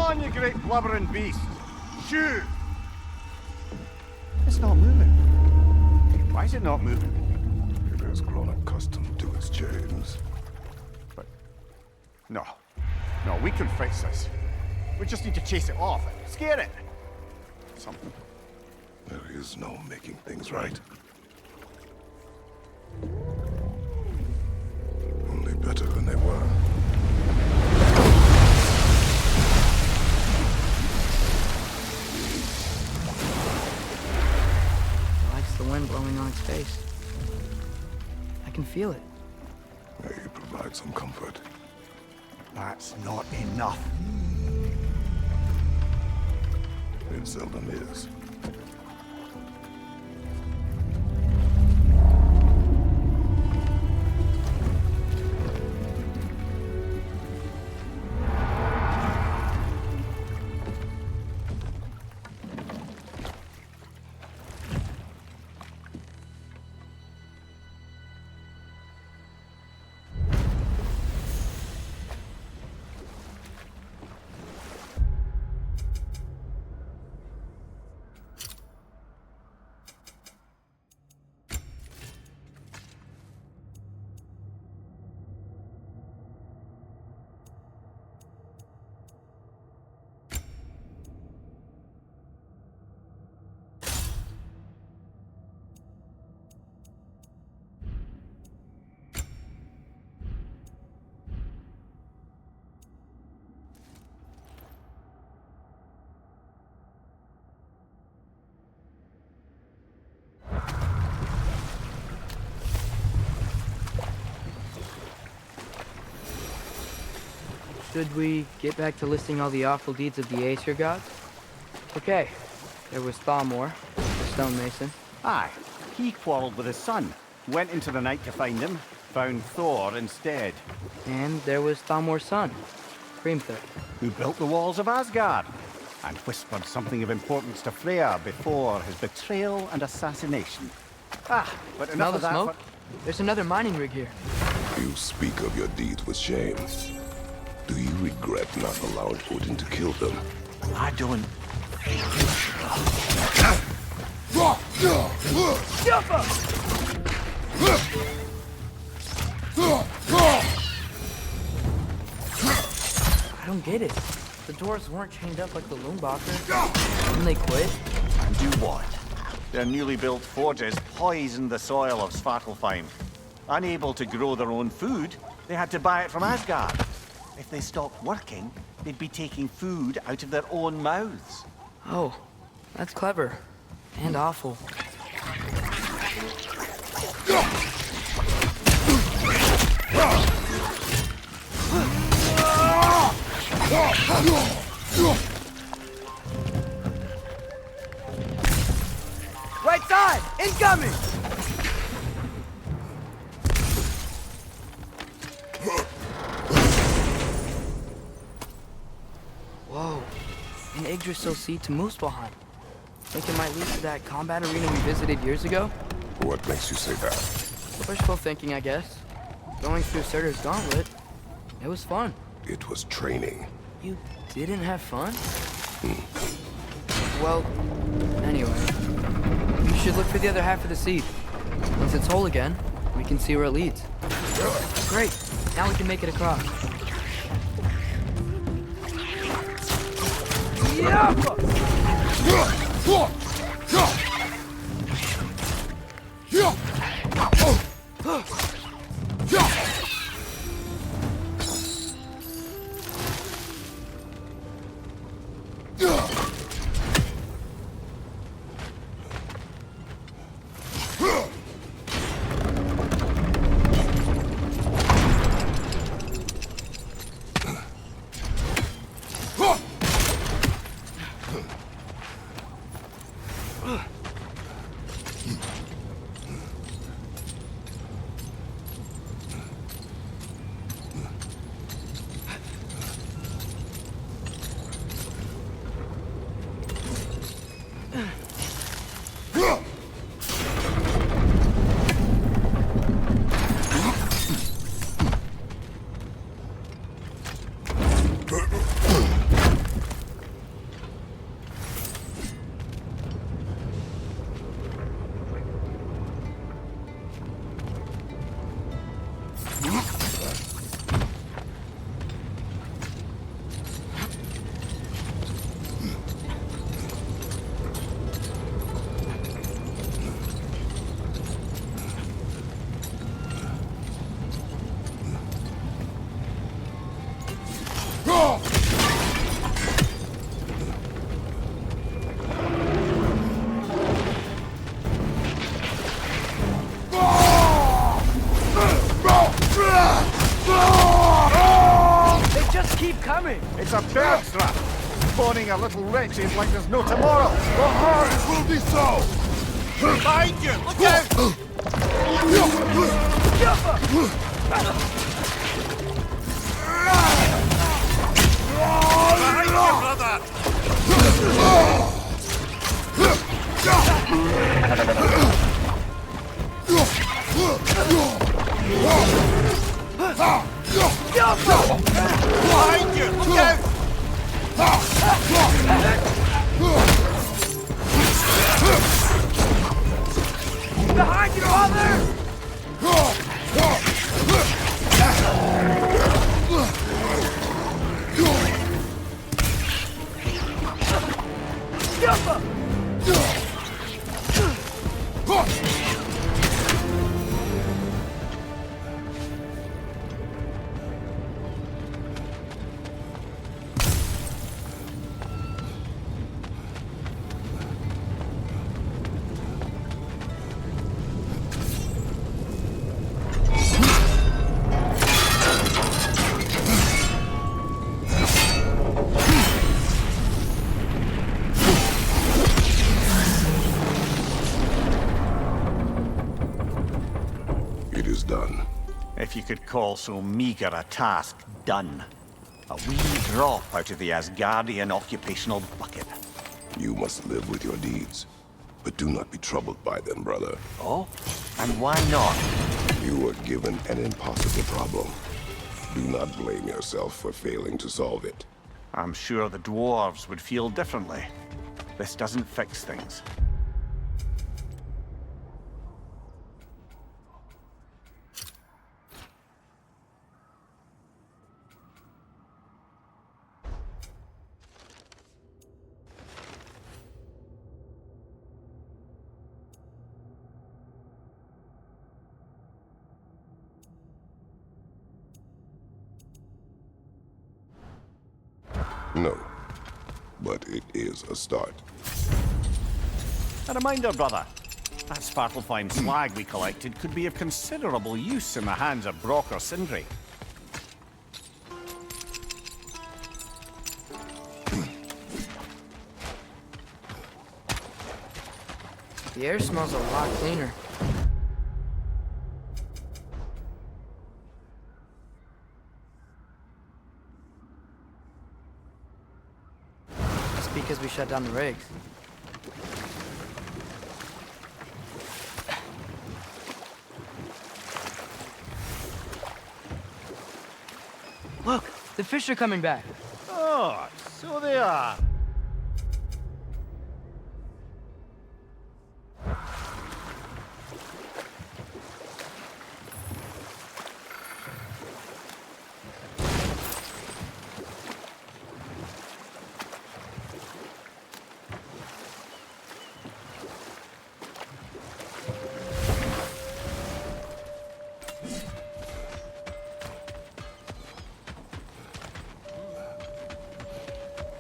on, you great blubbering beast! Shoo! It's not moving. Why is it not moving? It has grown accustomed to its chains. But... No. No, we can fix this. We just need to chase it off. Scare it! Something. There is no making things right. Only better than they were. It likes the wind blowing on its face. I can feel it. May provide some comfort. That's not enough. It seldom is. Should we get back to listing all the awful deeds of the Aesir gods? Okay, there was Thalmor, the stonemason. Aye, he quarreled with his son. Went into the night to find him, found Thor instead. And there was Thalmor's son, Hrimthur. Who built the walls of Asgard, and whispered something of importance to Freya before his betrayal and assassination. Ah, but Smell enough the of that. smoke? There's another mining rig here. You speak of your deeds with shame. Do you regret not allowing Odin to kill them? I don't. I don't get it. The dwarves weren't chained up like the Loombacher. Didn't they quit? And do what? Their newly built forges poisoned the soil of Svartalfheim. Unable to grow their own food, they had to buy it from Asgard. If they stopped working, they'd be taking food out of their own mouths. Oh, that's clever. And awful. Right side! Incoming! Whoa. An Yggdrasil seed to Muspelheim. Think it might lead to that combat arena we visited years ago? What makes you say that? Wishful thinking, I guess. Going through Surtur's gauntlet. It was fun. It was training. You didn't have fun? Well, anyway. You should look for the other half of the seed. Once it's whole again, we can see where it leads. Great. Now we can make it across. It's a bird trap, spawning our little wretches like there's no tomorrow. It will be so! Behind you! Look out! Behind you, brother! Behind you! Look out! Behind you, father! If you could call so meager a task done. A wee drop out of the Asgardian occupational bucket. You must live with your deeds, but do not be troubled by them, brother. Oh? And why not? You were given an impossible problem. Do not blame yourself for failing to solve it. I'm sure the dwarves would feel differently. This doesn't fix things. No, but it is a start. A reminder, brother. That Svartalfheim slag we collected could be of considerable use in the hands of Brock or Sindri. The air smells a lot cleaner. It's because we shut down the rigs. Look, the fish are coming back. Oh, so they are.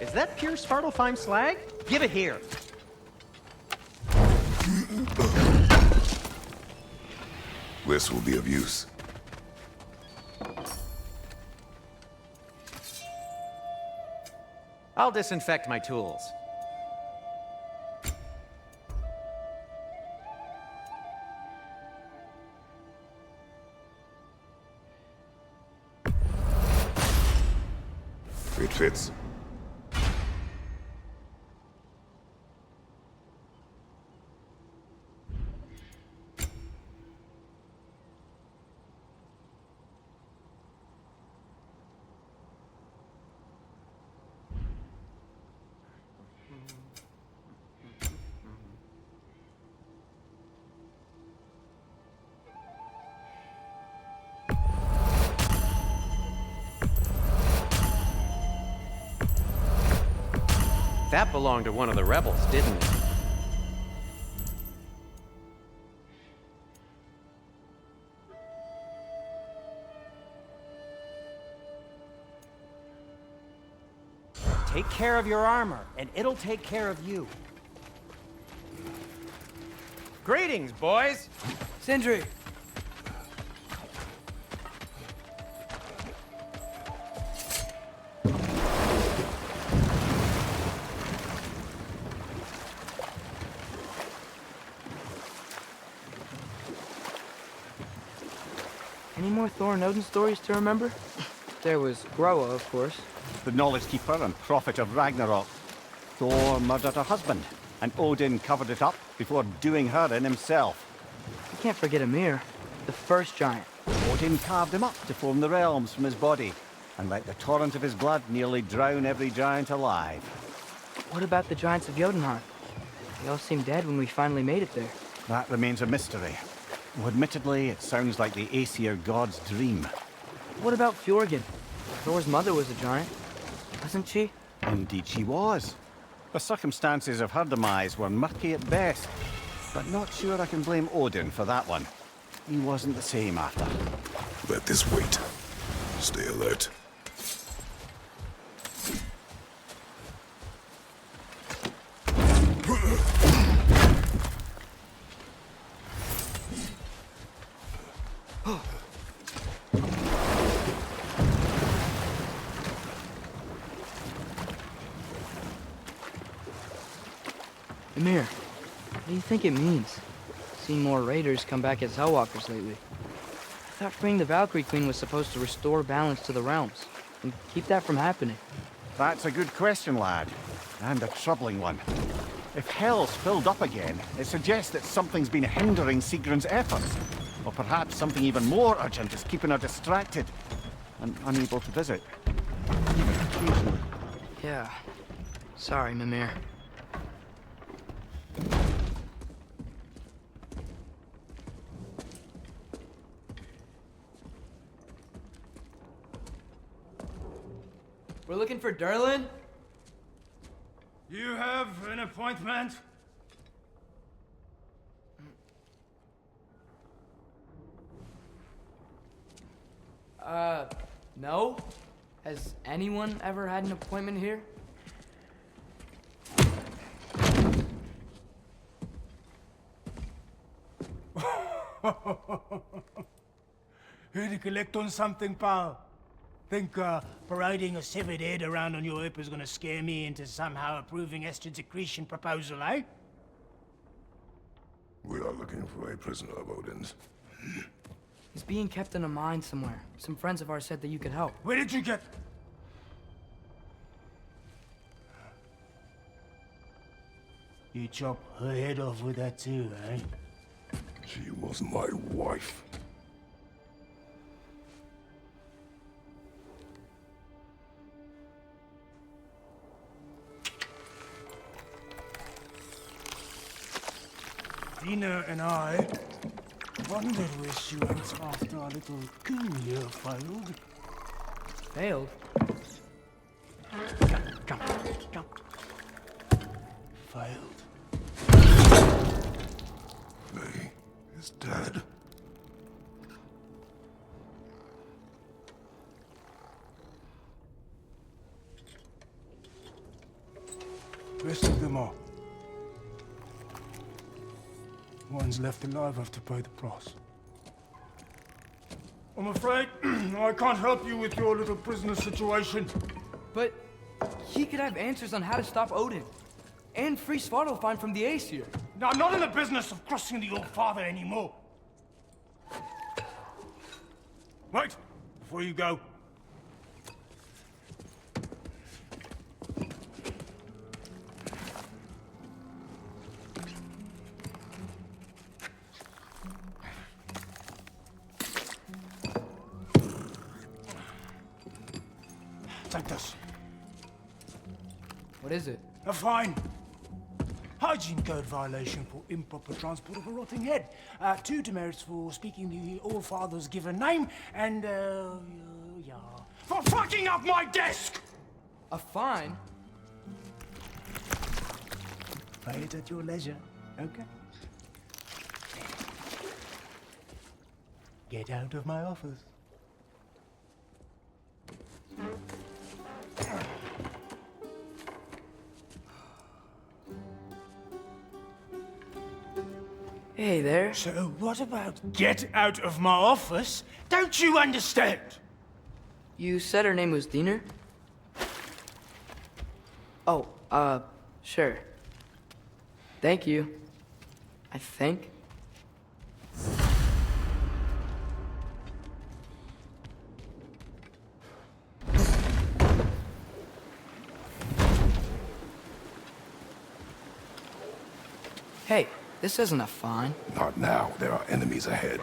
Is that pure Svartalfheim slag? Give it here. This will be of use. I'll disinfect my tools. It fits. That belonged to one of the rebels, didn't it? Take care of your armor, and it'll take care of you. Greetings, boys! Sindri! Any more Thor and Odin stories to remember? There was Groa, of course. The knowledge keeper and prophet of Ragnarok. Thor murdered her husband, and Odin covered it up before doing her in himself. You can't forget Ymir, the first giant. Odin carved him up to form the realms from his body, and let the torrent of his blood nearly drown every giant alive. What about the giants of Jotunheim? They all seemed dead when we finally made it there. That remains a mystery. Well, admittedly, it sounds like the Aesir god's dream. What about Fjorgyn? Thor's mother was a giant, wasn't she? Indeed she was. The circumstances of her demise were murky at best, but not sure I can blame Odin for that one. He wasn't the same after. Let this wait. Stay alert. Ymir, what do you think it means? Seen more raiders come back as Hellwalkers lately. I thought freeing the Valkyrie Queen was supposed to restore balance to the realms and keep that from happening. That's a good question, lad. And a troubling one. If Hell's filled up again, it suggests that something's been hindering Sigrun's efforts. Or perhaps something even more urgent is keeping her distracted and unable to visit. Even occasionally. Yeah. Sorry, Mimir. We're looking for Durlin? You have an appointment? No? Has anyone ever had an appointment here? Here to collect on something, pal? Think parading a severed head around on your hip is gonna scare me into somehow approving Estrid's accretion proposal, eh? We are looking for a prisoner of Odin's. He's being kept in a mine somewhere. Some friends of ours said that you could help. Where did you get... You chop her head off with that too, eh? She was my wife. Dina and I wondered where she went after our little coup here failed. Failed? Come. Failed. Faye is dead. Rest of them are. One's left alive have to pay the price. I'm afraid I can't help you with your little prisoner situation. But he could have answers on how to stop Odin. And free Svartalfheim from the Aesir. Now, I'm not in the business of crossing the old father anymore. Wait, before you go. Take this. What is it? A fine. Hygiene code violation for improper transport of a rotting head. 2 demerits for speaking the All-Father's given name, and, yeah. For fucking up my desk! A fine? Pay it at your leisure, okay? Get out of my office. Hey there. So what about get out of my office? Don't you understand? You said her name was Diener? Oh, sure. Thank you. I think. Hey, this isn't a fine. Not now. There are enemies ahead.